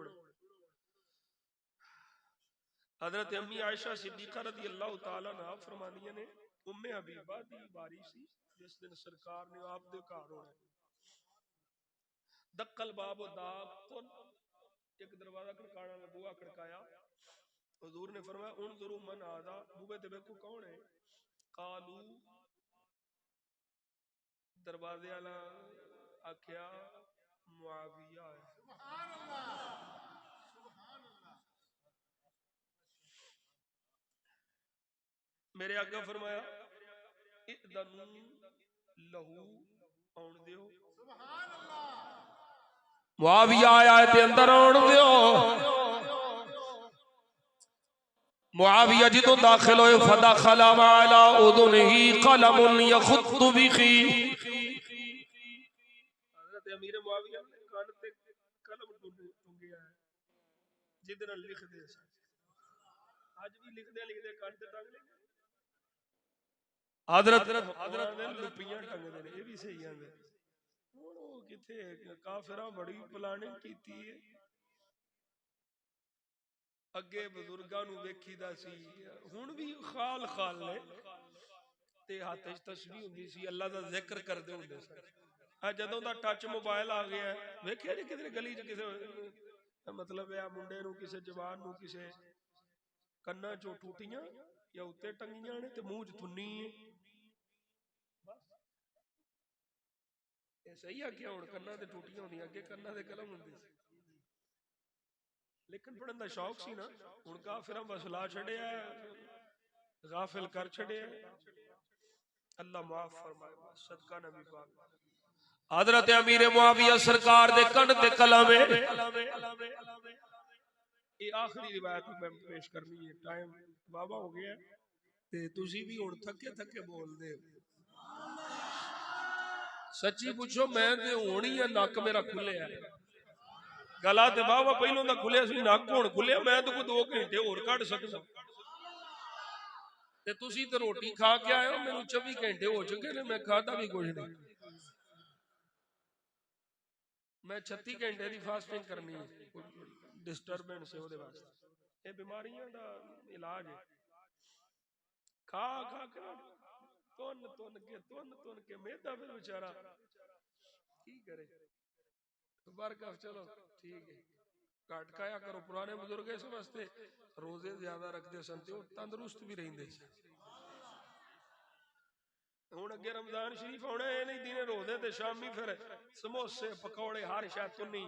हजरत अम्मी आयशा सिद्दीका रज़ियल्लाहु ताला अन्हा फरमानियां ने उम्मे हबीबा दी बारी सी जिस दिन सरकार ने आप दे घर होना दक्कल बाब दाग तो एक दरवाजा खड़काना में बुआ खड़काया। हुजूर ने फरमाया उनजुरु मन आदा, बुए ते देखो कौन है? कालू दरवाजे वाला आख्या मुआविया है। मेरे आगे फरमाया इदनु लहू आउण दियो, मुआविया आया है ते अंदर आउण दियो। मुआविया जी तो दाखिल होए फदखला माला उदुनही कलमुन यखुत्तु बिखी। हजरत अमीर मुआविया ने कान ते कलम टंगिया है जिदे नाल लिख दे सन। आज भी लिखदे कान ते टंग ले हजरत ने लुपियां टंगदे ने, ये भी सही आंदे। हुण ओ किथे काफिरां बड़ी प्लानिंग कीती है। अगे बुजुर्गां नूं वेखीदा सी, हुण भी खाल खाल ने ते हाथ च तस्बीह हुंदी सी, अल्लाह दा जिक्र करदे हुंदे सन। आ जदों दा टच मोबाइल आ गया वेखिया जी किधरे गली च किसे मतलब है मुंडे नूं किसे जवान नूं किसे कन्ना चों टूटियां या उत्ते टंगियां ने ते मुंह च थुन्नी है। सही आ क्या हुण कन्ना ते टूटियां होंदियां, अगे कन्ना ते कलम हुंदी सी। लेकिन पढ़न दा शौक सी ना, हुण काफिरां बसला छड़िया, गाफिल कर छड़िया। अल्लाह माफ फरमाए, सदका नबी पाक। हजरत अमीर मुआविया सरकार दे कंध ते कलम है। ये आखिरी रिवायत मैं पेश करनी है, टाइम बाबा हो गया ते तुसी भी हुण थके थके बोलदे हो। सच्ची पूछो मैं ते होनी है नक मेरा खुलिया है। गला ते बाबा पहलों दा खुलिया सी, नक हुण खुलिया, मैं तो कोई 2 घंटे होर कढ सकदा। ते तुसी ते रोटी खा के आए हो, मैनू 24 घंटे हो चुके ने, मैं खाता भी कुछ नहीं। मैं 36 घंटे की फास्टिंग करनी है, डिस्टर्बेंस है ओदे वास्ते। ये बीमारियां दा इलाज है। खा खा के तुन के मेदा फिर बेचारा की करे। बरकत चलो ठीक है, घट खाया करो। पुराने बुजुर्ग इस वास्ते रोजे ज्यादा रखते सन ते तंदुरुस्त भी रहिंदे सन। हुण अगे रमजान शरीफ होना है, नहीं दिने रोजे ते शामी फिर समोसे पकौड़े हर शै तुन्नी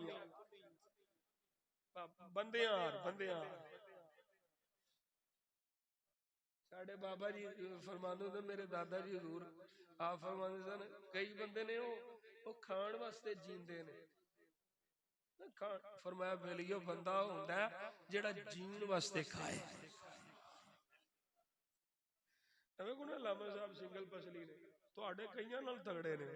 बंदे साडे बाबा जी फरमांदे थे, मेरे दादा जी हजूर आप फरमांदे सन कई बंदे ने वो खाण वास्ते जींदे ने। फरमाया बेलियो बंदा हुंदा जेड़ा जीण वास्ते खाए। एवें कोई लामा साहब सिंगल पसली ने तुहाडे कईयां नाल तगड़े ने।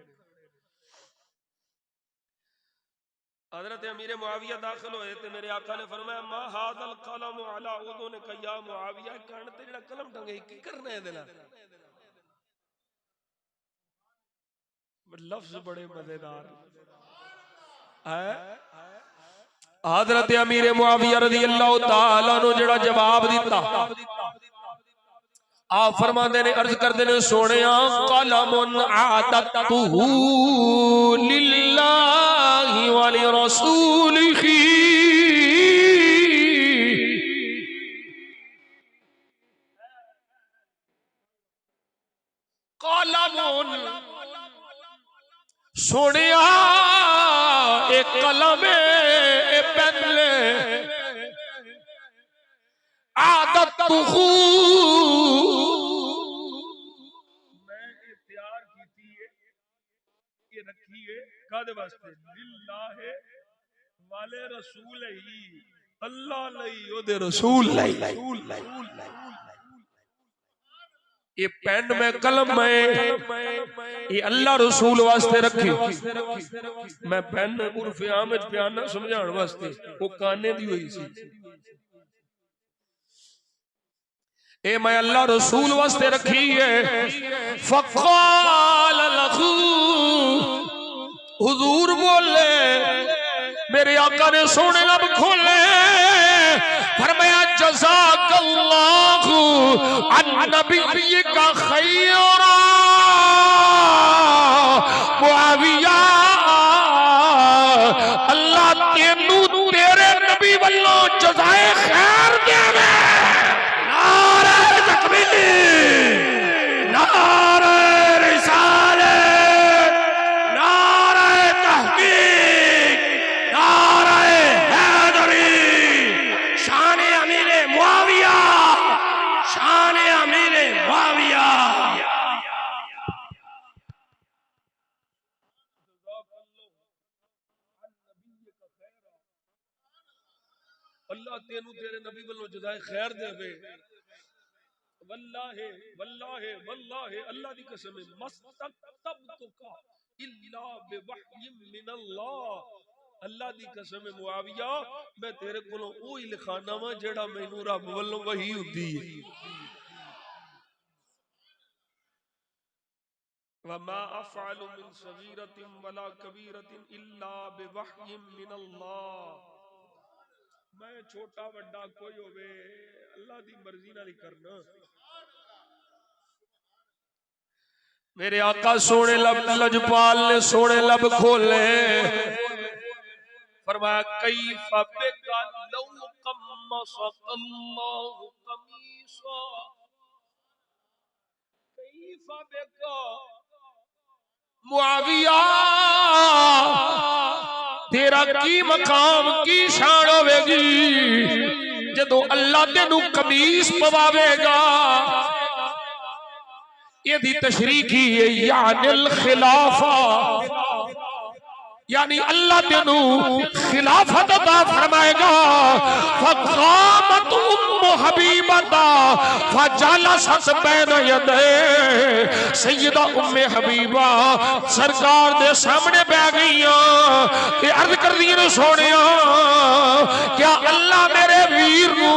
हजरत अमीर मुआविया दाखिल होए ते मेरे आका ने फरमाया मा हादल कलम अला उदुन कया मुआविया, कान ते जेड़ा कलम टंगे की करना है देना। लफ्ज बड़े मजेदार है। हजरत अमीर मुआविया रज़ियल्लाहु ताला अन्हु जेड़ा जवाब दिता, आप फरमाते ने अर्ज करते ने सोने कलमुन आदतुहु लिल्लाहि व लिरसूलिही कलमुन सोने एक कलम ए पेन आदतुहु कादे वास्ते लिल्लाह वाले रसूल ही अल्लाह लई ओदे रसूल लई ये पेन में कलम में ये अल्लाह रसूल वास्ते रखी मैं पेन उर्फ आम च प्याना समझाण वास्ते वो काने दी हुई सी ए मैं अल्लाह रसूल वास्ते रखी है फक़ाल लहू हुजूर बोले मेरे आका ने सोने लब खोले फरमाया जज़ाकल्लाहु अन नबिय्यिका खैरा मुआविया अल्लाह तेनू तेरे नबी वल्लों जज़ाए खैर देवे नारे तकबीर नारे रिसालत नारे तहकीक नारे हैदरी शान अमीरे मुआविया शान अमीरे मुआविया अल्लाह तेनू तेरे नबी वल्लों जज़ाए खैर देवे वल्लाहि वल्लाहि वल्लाहि अल्लाह दी कसम मस्तक्तबतुका इल्ला बिवहयिम मिनल्लाह अल्लाह दी कसम मुआविया मैं तेरे कोलों ओही लिखाना वा जेड़ा मैनू रब वल्लों वही हुंदी है वमा अफ़अलु मिन सगीरतिन वला कबीरतिन इल्ला बिवहयिम मिनल्लाह मैं छोटा बड़ा कोई होवे अल्लाह दी मर्जी नाल ही करना मेरे आका सोने लब लजपाल ने सोने लब खोले फरमाया कैफ़ बिका लौ कम्मसल्लाहु कमीसा कैफ़ बिका मुआविया तेरा की मकाम की शान होवेगी जदों अल्लाह तेनू कमीज पवावेगा यदि तशरीह की है यानिल खिलाफा यानी अल्लाह तेनू खिलाफत अता फरमाएगा फक़ामत उम्मु हबीबता फजलसत बैन यदे सैयदा उम्मे हबीबा सरकार दे सामने बैठ गईयां ते अर्ज कर दी ने सोनिया क्या अल्लाह मेरे वीर नू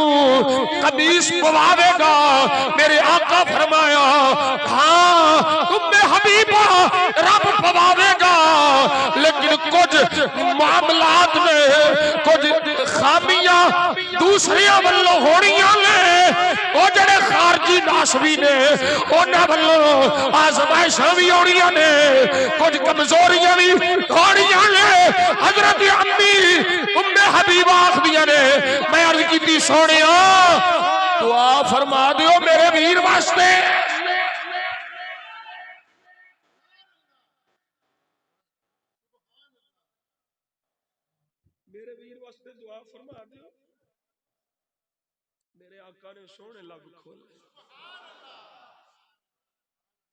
कमीज पवावेगा मेरे आका फरमाया हां उम्मे हबीबा रब पवावेगा लेकिन कुछ मामलात में कुछ खामियां दूसरे वालों होनियां ने वो जड़े खारजी नासवी ने उन्हां वालों आजमाइशां भी होनियां ने कुछ कमजोरियां भी होनियां ने हजरत अम्मी उम्मे हबीबा आखदियां ने मैं अर्ज कीती सोनिया दुआ फरमा दियो मेरे वीर वास्ते मेरे वीर वास्ते दुआ फरमा दियो मेरे आका ने सोने लब खोले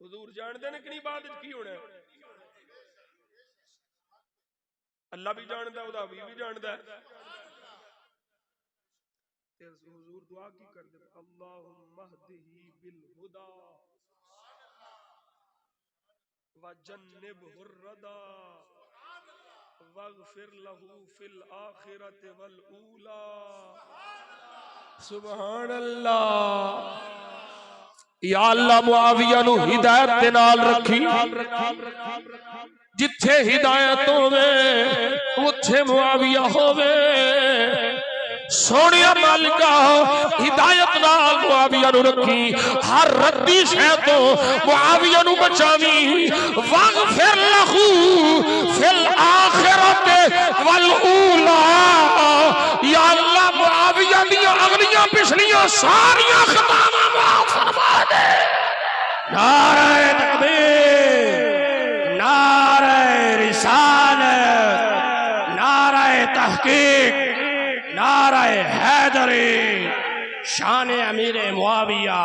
हुजूर जानते ने कि नहीं बाद की होना अल्लाह भी जानता है हबीब भी जानता है हुजूर दुआ की कर दे अल्लाहुम्मा हदिही बिल हुदा व जन्निबहु रदा वगफिर लहू फिल आखिरत वल ऊला सुभान अल्लाह या अल्लाह मुआविया नु हिदायत दे नाल रखी जिथे हिदायत होवे उथे मुआविया होवे सोने मालिका हिदायत नाल मुआविया नु रखी, हर रद्दी शै तो मुआविया नु बचावी। वगफिर लहू फिल आखिरत वल ऊला, या अल्लाह मुआविया दी अगलियां पिछलियां सारियां खतावां माफ फरमा दे। नारे तकबीर, नारे रिसालत, नारे तहकीक, नारे हैदरी, शान अमीर मुआविया।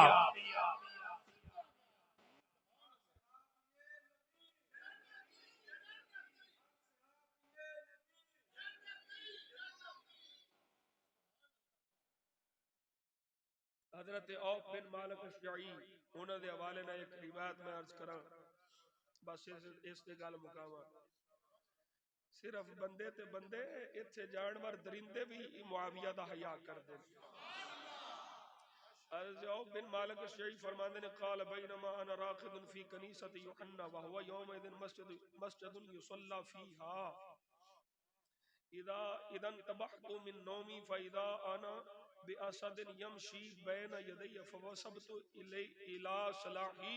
हजरत औफ बिन मालिक अशजाई उन्हां दे हवाले नाल एक रिवायत मैं अर्ज करा, बस इस ते गल मुकावा। सिर्फ बंदे ते बंदे, इत्थे जानवर दरिंदे भी मुआविया दा हया करदे। हजरत औफ बिन मालिक अशजाई फरमांदे ने, क़ाल बैनमा अना राक़िदुन फी कनीसति यूहन्ना व हुवा यौमइदिन मस्जिदुन युसल्ला फीहा, इदन तबहतु मिन नौमी फइदा अना बिअसदिन यमशी बैन यदैय फवसबतु इला सलाही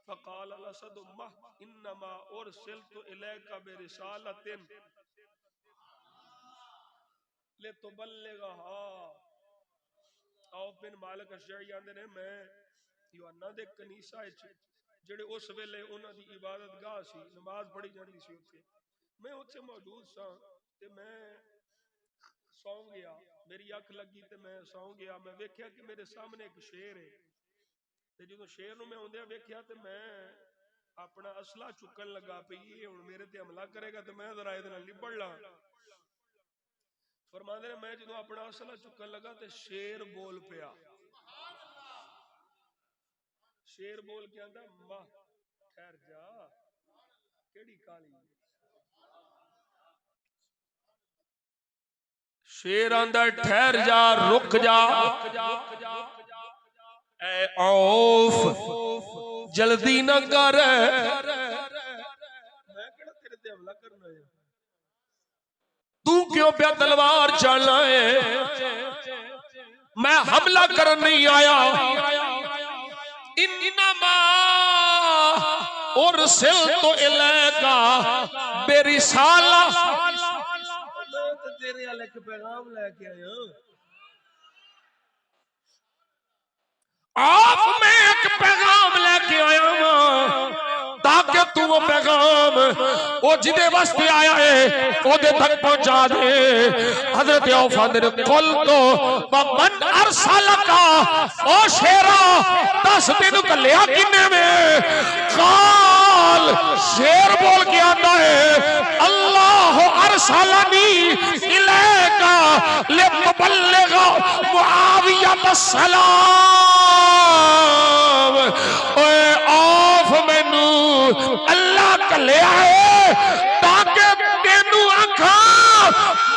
फक़ाल अलअसदु मह इन्नमा उरसिलतु इलैका बिरिसालतिन लितुबल्लिगहा। औफ बिन मालिक अशजाई आंदे ने, मैं यूहन्ना दे कनीसा विच जेड़े उस वेले उन्हां दी इबादत गाह सी, नमाज पढ़ी जांदी सी, उत्थे मैं उत्थे मौजूद सां ते मैं सौ गया, मेरी अख लगी ते मैं सौ गया। मैं वेख्या कि मेरे सामने एक शेर है, ते जो शेर नूं मैं आउंदिया वेख्या ते मैं अपना असला चुकन लगा पई, ये हुण मेरे ते हमला करेगा ते मैं जरा इहदे नाल निबड़ ला। फरमांदे ने, मैं जो अपना असला चुकन लगा ते शेर बोल पिया। शेर बोल के आंदा, मां ठहर जा, केड़ी काली। शेर आंदा ठहर जा, रुक जा, ऐ औफ जल्दी न कर, मैं केड़ा तेरे ते हमला करना है, तू क्यों पे तलवार चलाना है, मैं हमला करने नहीं आया। इन्नमा उरसिलतु इलैका बिरिसाला, तेरे वाले एक पैगाम लेके आया। आप मैं एक पैगाम लेके आया हूं, ताकि तू वो पैगाम वो जिदे वास्ते आया है ओदे तक पहुंचा दे। हजरत औफ ने कुल तो मन अरसलका, ओ शेरा दस दिन कलिया किन्ने में। काल शेर बोल के आता है, अल्लाह अरसलनी इलैका लितुबल्लिगा मुआविया सलाम। ओए औफ मैनू अल्लाह कलिया है ताकि तेनू आखा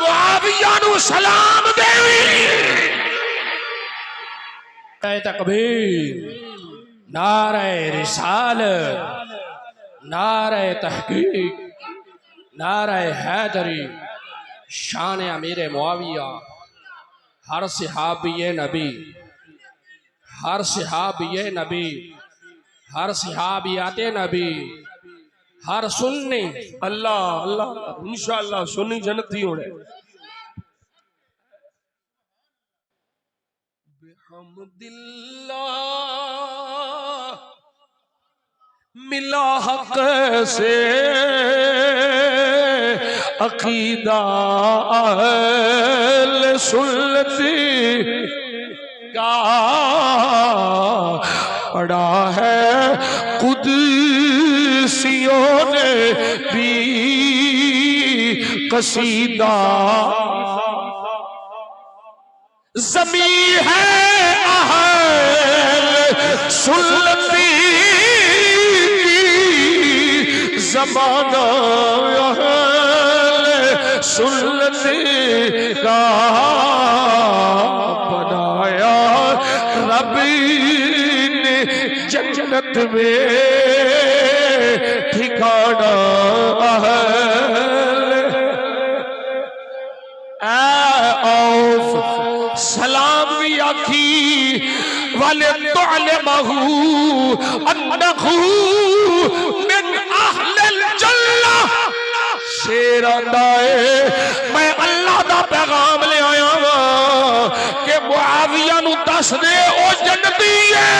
मुआविया नू सलाम देवी। तकबीर, नारे रिसालत, नारे तहकीक, नारे हैदरी, शान अमीर मुआविया। हर सहाबी नबी, हर सहाबी नबी, हर सहाबियाते नबी, हर सुन्नी अल्लाह अल्लाह इंशाअल्लाह सुन्नी जन्नती होने। बिहम्दिल्लाह मिला हक से अकीदा अहले सुन्नती का पड़ा है कुदसियों ने भी कसीदा। ज़मी है अहले सुन्नती ज़माना अहले सुन्नती का बनाया रबी ने जन्नत में ठिकाना अहले औफ वाले तुअलमहू अन्नहू मिन अहलिल जन्नह। शेर आंदा है मैं अल्लाह दा पैगाम ले आया वां कि मुआविया नू दस दे ओ जन्नती है।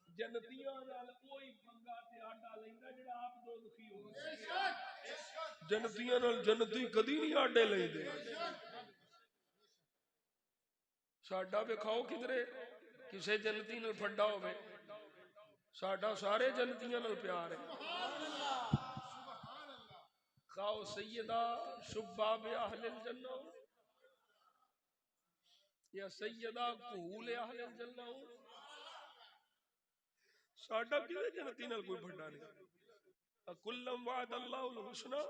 जन्नतियां नाल कोई पंगा ते आडा लैंदा जेड़ा आप दो दुखी हो। जन्नतियां नाल जन्नती कदी नहीं आडे लैंदे। साडा विखाओ किधरे किसे जन्नती नाल फड्डा होवे। साडा सारे जन्नतियां नाल प्यार है। खाओ सैयदा शुब्बाब अहलिल जन्नह या सैयदा कुहूल अहलिल जन्नह। साडा किसे जन्नती नाल कोई फड्डा नहीं। कुल्लम वादल्लाहुल हुस्ना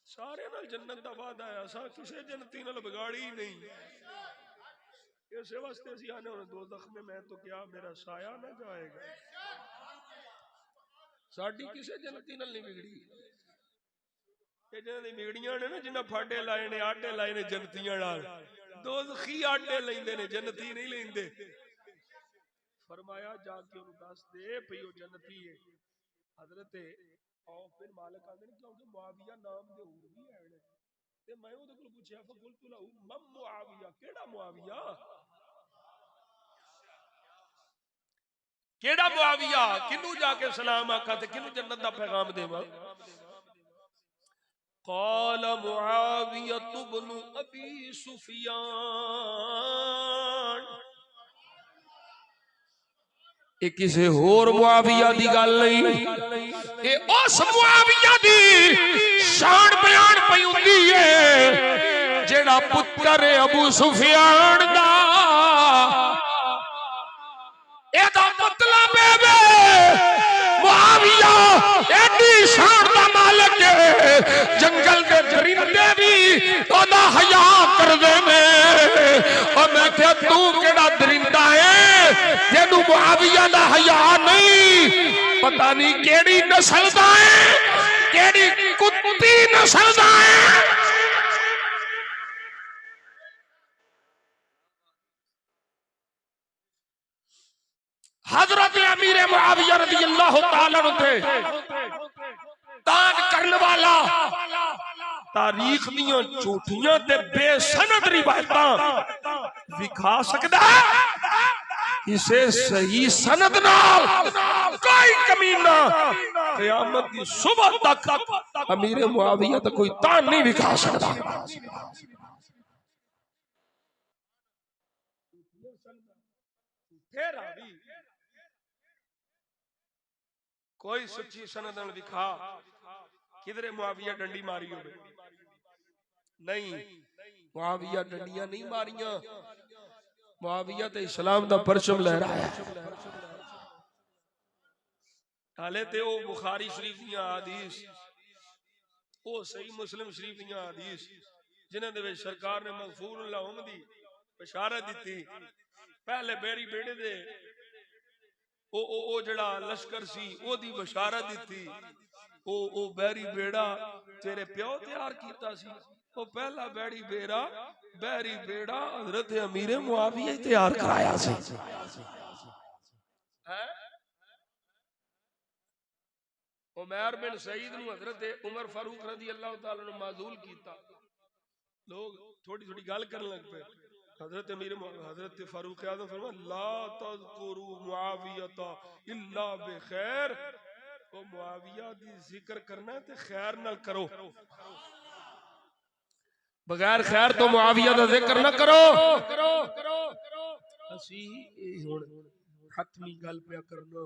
सारे नाल जन्नत दा वादा है। असा किसे जन्नती नाल बिगाड़ी ही नहीं। इस वास्ते असी आने हुण दोज़ख में मैं तो क्या मेरा साया ना जाएगा। साडी किसे जन्नती नाल नहीं बिगड़ी। ये जिन्हां दी बिगड़ियां ने ना जिन्हां फाडे लाए ने आडे लाए ने जन्नतियां नाल दोज़खी आडे लैंदे ने जन्नती नहीं लैंदे। फरमाया जाके उन्हें दस दे भई ओ जन्नती है। हजरत औफ बिन मालिक आंदे ने क्योंकि मुआविया नाम दे होर भी है ने ते मैं ओदे कोल पूछया फकुलतु लहू मम मुआविया केड़ा मुआविया केड़ा मुआविया किनू जाके सलाम आखा ते किनू जन्नत दा पैगाम देवा। क़ाल मुआविया इब्न अबी सुफियान। ये किसी होर मुआविया दी गल नहीं। ये उस मुआविया दी शान बयान पई हुंदी है जेड़ा पुत्र है अबू सुफियान दा। एदा मतलब है मुआविया एडी शान दा मालिक है जंगल दे दरिंदे भी ओदा हया करदे ने। और मैं क्या तू केड़ा दरिंदा है जेनू मुआविया दा हया नहीं। पता नहीं केड़ी नस्ल दा है केड़ी कुत्ती नस्ल दा है। हजरत अमीर मुआविया रज़ियल्लाहु ताला अन्हु थे दान करने वाला तारीख दियां झूठियां ते बेसनद रिवायतां विखा सकदा है। इसे सही सनद नाल कोई कमीना क़यामत दी सुबह तक अमीर मुआविया तो कोई तान नहीं विखा सकदा। कोई सच्ची सनद नाल विखा किधरे मुआविया डंडी मारी होवे नहीं। मुआविया डंडियां नहीं मारियां। मुआविया ते इस्लाम दा परचम लहराया। हाले ते ओ बुखारी शरीफ दियां हदीस ओ सही मुस्लिम शरीफ दियां हदीस जिन्हां दे विच सरकार ने मगफूर लहुम दी बशारत दित्ती। पहले बेड़ी बेड़े दे ओ जड़ा लश्कर सी ओदी बशारत दित्ती। ओ बैरी बेड़ा तेरे प्यो तैयार कीता सी। ओ पहला बैरी बेड़ा हजरत अमीर मुआविया तैयार कराया सी। उमर बिन सईद नू हजरत उमर फारूक रज़ी अल्लाह तआला ने माजूल कीता। लोग थोड़ी थोड़ी गल करने लग पे। हजरत अमीर हजरत फारूक आज़म फरमाया ला तज़कुरु मुआविया इल्ला बिखैर। ओ मुआविया दी जिक्र करना ते खैर नाल करो। बगैर खैर तो मुआविया दा जिक्र ना करो। असी हुण हतमी गल पे करना।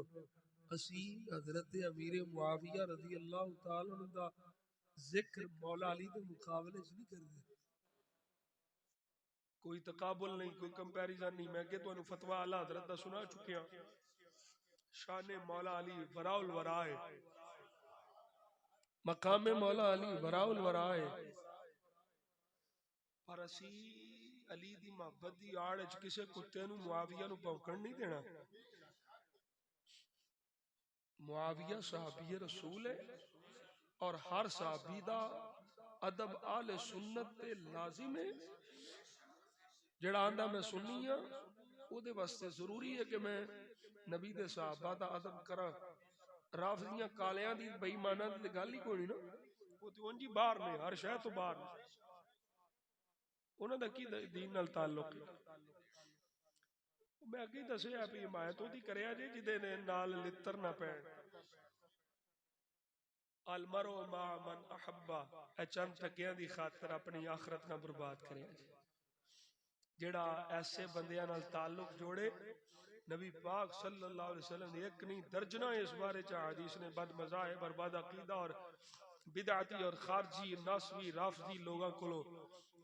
असी हजरत अमीर मुआविया रज़ी अल्लाह तआला अन्हु दा जिक्र मौला अली दे मुकाबले च नहीं करदे। कोई तकाबुल नहीं कोई कंपैरिजन नहीं। मैं के तुहानू फतवा आला हजरत दा सुना चुकिया। शान मौला अली वराउल वरा है। मकाम मौला अली वराउल वरा है। पर असी अली दी मोहब्बत दी आड़ च किसे कुत्ते नू मुआविया नू भौंकण नहीं देना। मुआविया सहाबी रसूल है और हर सहाबी दा अदब आले सुन्नत ते लाजिम है। जेड़ा आंदा मैं सुन्नी हां ओदे वास्ते जरूरी है कि मैं नबी दे सहाबा दा अदब करा। राफिजियां कालियां दी बेईमानां दी गल ही कोई ना, वो तो उंज ही बाहर ने, हर शय तो बाहर ने, उन्हां दा की दीन नाल ताल्लुक है। मैं अगे दसिया भी हिमायत ओदी करिया जे जिदे ने नाल लित्तर ना पैण। अलमरो मा मन अहब्बा, ए चंद टकियां दी खातर अपनी आखरत ना बर्बाद करे। जेड़ा ऐसे बंदियां नाल ताल्लुक जोड़े, नबी पाक सल्लल्लाहु अलैहि वसल्लम ने एक नहीं दर्जना इस बारे च हदीस ने बद मज़ाहिब और बद अकीदा और बिदअती और खारजी नासवी राफजी लोगों को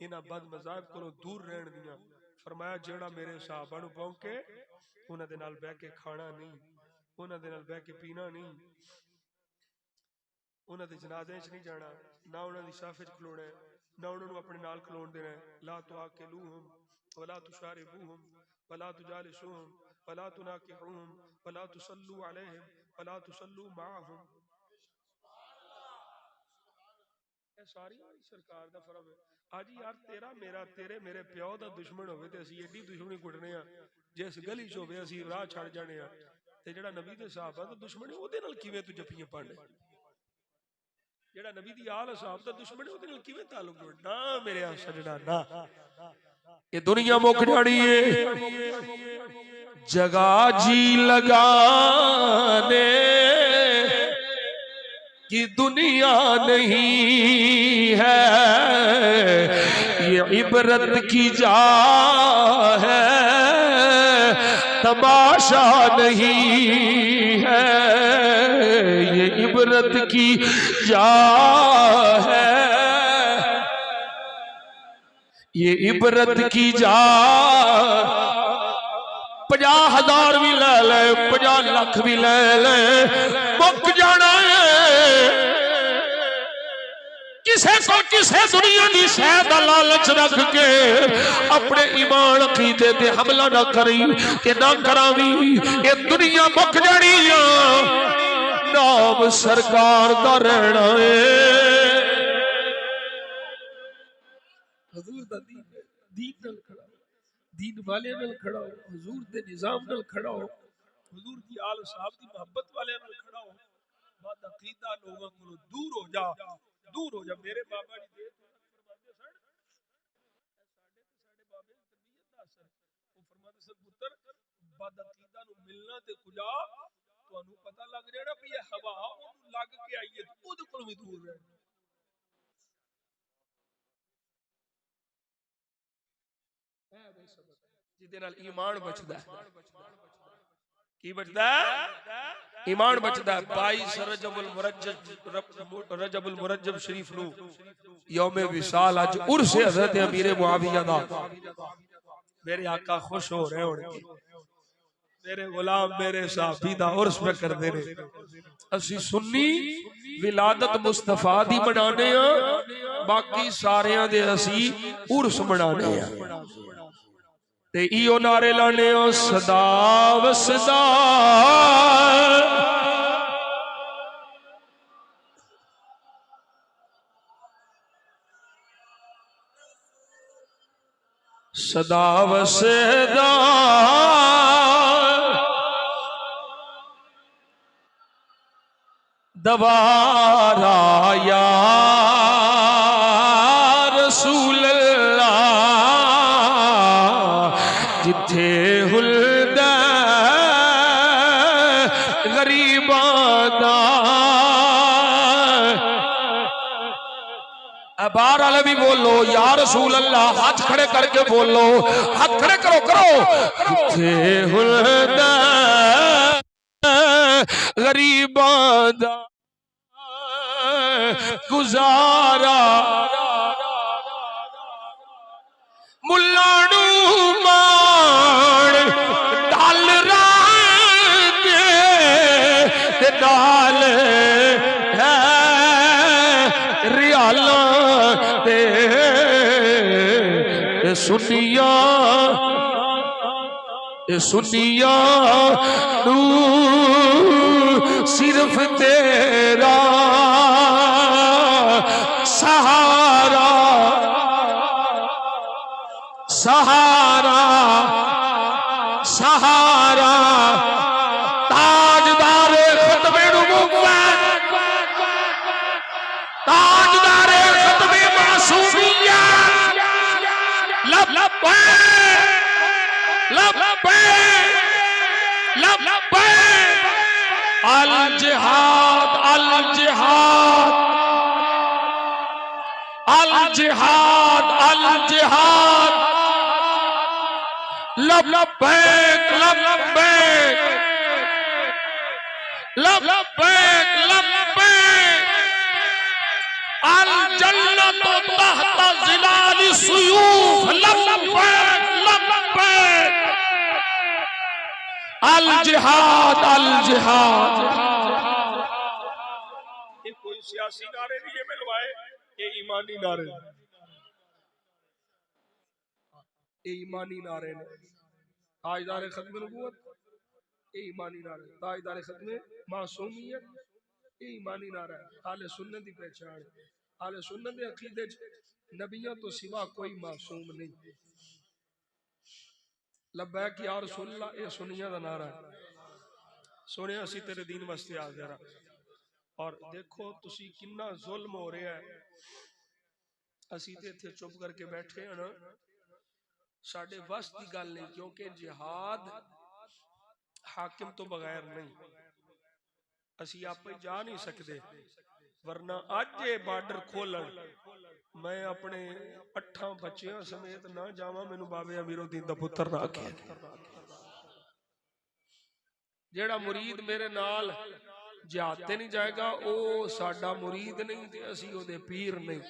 इन्हां बद मज़ाहिब को दूर रहन दियां। फरमाया जेड़ा मेरे सहाबा नूं पौंके उन्हां दे नाल बैठ के खाना नहीं, उन्हां दे नाल बैठ के पीना नहीं, उन्हां दे जनाजे च नहीं जाना, ना उन्हां दी साफे च खलोना है, ना उन्हां नूं अपने नाल खलोण देना है। ला तुआकिलूहुम वला तुशारिबूहुम वला तुजालिसूहुम वला तुनाकिहुहुम वला तुसल्लू अलैहिम वला तुसल्लू माअहुम। ये सारी सरकार दा फरम है। आज यार तेरा मेरा तेरे मेरे प्यो दा दुश्मन होवे ते असीं एडी दुश्मनी कुटने आ, जिस गली च होवे असीं राह छड़ जाने आ, ते जेड़ा नबी दे सहाबा दा दुश्मन है ओदे नाल किवें तू जफ्फियां पाणे? जेड़ा नबी दी आल साहब दा दुश्मन है ओदे नाल किवें ताल्लुक जोड़ना? मेरे सजना ना, ये दुनिया मुक जानी है। जगह जी लगाने की दुनिया नहीं है, ये इबरत की जा है, तमाशा नहीं है। ये इबरत की जा है, ये इबरत की जा। 50,000 भी ले ले, 50 लाख भी ले ले, मुक जाना है। किसे को किसे दुनिया की शह का लालच रख के अपने ईमान अकीदे ते हमला ना करी कि ना करावी। ये दुनिया मुक जानी है, नाम सरकार का रहना है। हजूर दा दीन नाल खड़ा हो, दीन वाले नाल खड़ा हो, हजूर दे निजाम नाल खड़ा हो, हजूर दी आल साहब दी मोहब्बत वाले नाल खड़ा हो। बद अकीदा लोगों को दूर हो जा, दूर हो जा। मेरे बाबा जी दे फरमाते सन, साडे बाबे दी तबीयत दा असर। वो फरमाते सन पुत्र बद अकीदा नु मिलना ते कुजा तुहानू पता लग जाना भी ये हवा ओनू लग के आई है, ओदे कोल भी दूर रहना। जिदे नाल ईमान बचदा है। की बचदा है? ईमान बचदा है। 22 रजबुल मुरज्जब शरीफ नू यौम विसाल अज उर्स हजरत अमीर मुआविया दा। मेरे आका खुश हो रहे होंगे, मेरे गुलाम मेरे साहबी दा उर्स पे करदे ने। असी सुन्नी विलादत मुस्तफा दी मनाने आ, बाकी सारियां दे असी उर्स मनाने आ। ते इयो नारे लाने ओ सदा वसदा सदा वसदा दवारा या रसूल जिथे हुलदा गरीबां दा। बाहर वाले भी बोलो या रसूल अल्लाह, हाथ खड़े करके बोलो, हाथ खड़े करो करो। जिथे हुलदा गरीबां दा गुजारा, मुल्लानू मान डाल दे नाल है रियाला ते सुनिया नू सिर्फ तेरा सहारा सहारा सहारा ताजदारे खत्मे नबुव्वत ताजदारे खत्मे मासूमियत लब्बैक लब्बैक लब्बैक अल जिहाद अल जिहाद अल जिहाद अल जिहाद लब्बैक लब्बैक लब्बैक लब्बैक अल जन्नतु तहत ज़िलाल सुयूफ लब्बैक लब्बैक अल जिहाद अल जिहाद। ये कोई सियासी नारे नहीं है मिलवाए, ये ईमानी नारे, ये ईमानी नारे ने। ताजदारे खत्मे नबूवत ये ईमानी नारा है, ताजदारे खत्मे मासूमियत ये ईमानी नारा है। आले सुन्नत की पहचान, आले सुन्नत के अकीदे नबियों तो सिवा कोई मासूम नहीं। लब्बैक या रसूलल्लाह ये सुनिया दा नारा है। सोने असी तेरे दीन वास्ते आ जरा। और देखो तुसी किन्ना जुल्म हो रहा है, असी ते इत्थे चुप करके बैठे हैं ना, साडे बस की गल नहीं, क्योंकि जिहाद हाकिम तो बगैर नहीं, असी आप जा नहीं सकते। वरना अज ये बार्डर खोलन मैं अपने 8 बच्चों समेत ना जावा, मैनू बाबे अमीरुद्दीन दा पुत्र ना आखे। जेड़ा मुरीद मेरे नाल जिहाद ते नहीं जाएगा वो साडा मुरीद नहीं ते असी ओदे पीर नहीं।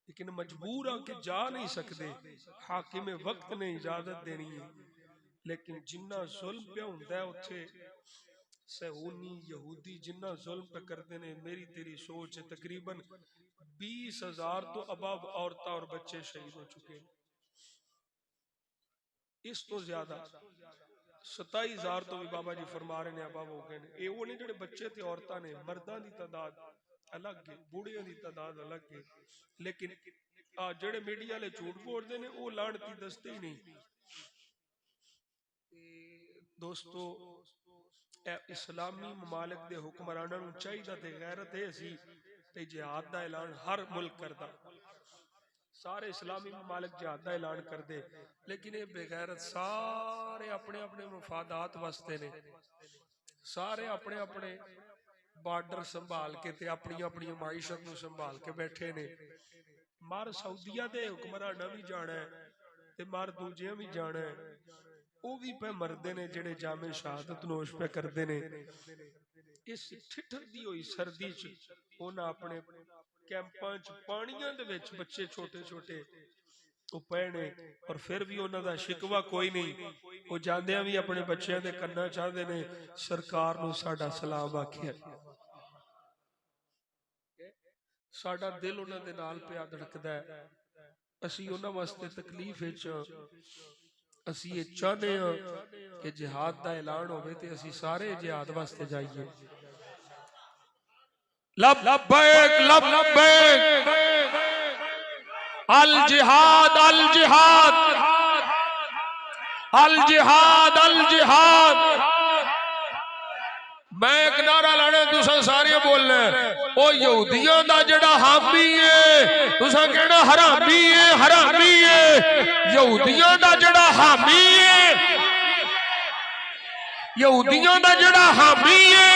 लेकिन मजबूर आ कि जा नहीं सकते, हाकिम वक्त ने इजाजत देनी है। लेकिन जिन्ना जुल्म पे हुंदा है उत्थे सहूनी यहूदी जिन्ना जुल्म पे करते ने, मेरी तेरी सोच है तकरीबन 20,000 तो अबाब औरतां और बच्चे शहीद हो चुके हैं। इस तो ज्यादा 27,000 तो भी बाबा जी फरमा रहे हैं अबाब हो गए ने। ये वो नहीं जेडे बच्चे ते औरतां ने, मर्दां दी तादाद अलग है, बूढ़ियां दी तादाद अलग है। लेकिन जेडे मीडिया वाले झूठ बोलते ने वो लानती दसते ही नहीं। दोस्तों इस्लामी ममालिक दे हुक्मरानां नूं चाहीदा ते गैरत है सी ते जिहाद दा ऐलान हर मुल्क करदा, सारे इस्लामी ममालिक जिहाद दा ऐलान करदे। लेकिन ये बेगैरत सारे अपने अपने मफादात वास्ते ने, सारे अपने अपने बार्डर संभाल के ते अपनी अपनी माईशत नूं संभाल के बैठे ने। मार सऊदिया दे हुक्मरानां भी जाना है ते मार दूजियां भी जाना है, वो भी पे मरदे ने जेड़े जामे शहादत नोश पे करदे ने। इस ठिठरदी हुई सर्दी च उन्हां अपने कैंपां च पानियां दे विच बच्चे छोटे छोटे वो पैने, और फिर भी उन्हां दा शिकवा कोई नहीं। वो जांदियां भी अपने बच्चों दे कन्ना चाहते ने सरकार नूं साडा सलाम आखिया। साडा दिल उन्हां दे नाल पिया धड़कदा है। असी उन्हां वास्ते तकलीफ विच असी ये चाहते हैं कि जिहाद का ऐलान होवे ते असी सारे जिहाद वास्ते जाइए। लब्बैक लब्बैक अल जिहाद अल जिहाद अल जिहाद अल जिहाद। मैं एक नारा लाना तुसा सारे बोलना, ओ यहूदियों दा जेड़ा हामी है तुसा कहना हरामी है, हरामी है। यहूदियों दा जेड़ा हामी है, यहूदियों दा जेड़ा हामी है,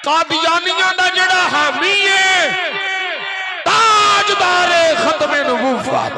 कादियानियों दा जेड़ा हामी है, ताजदारे खत्मे नबुव्वत।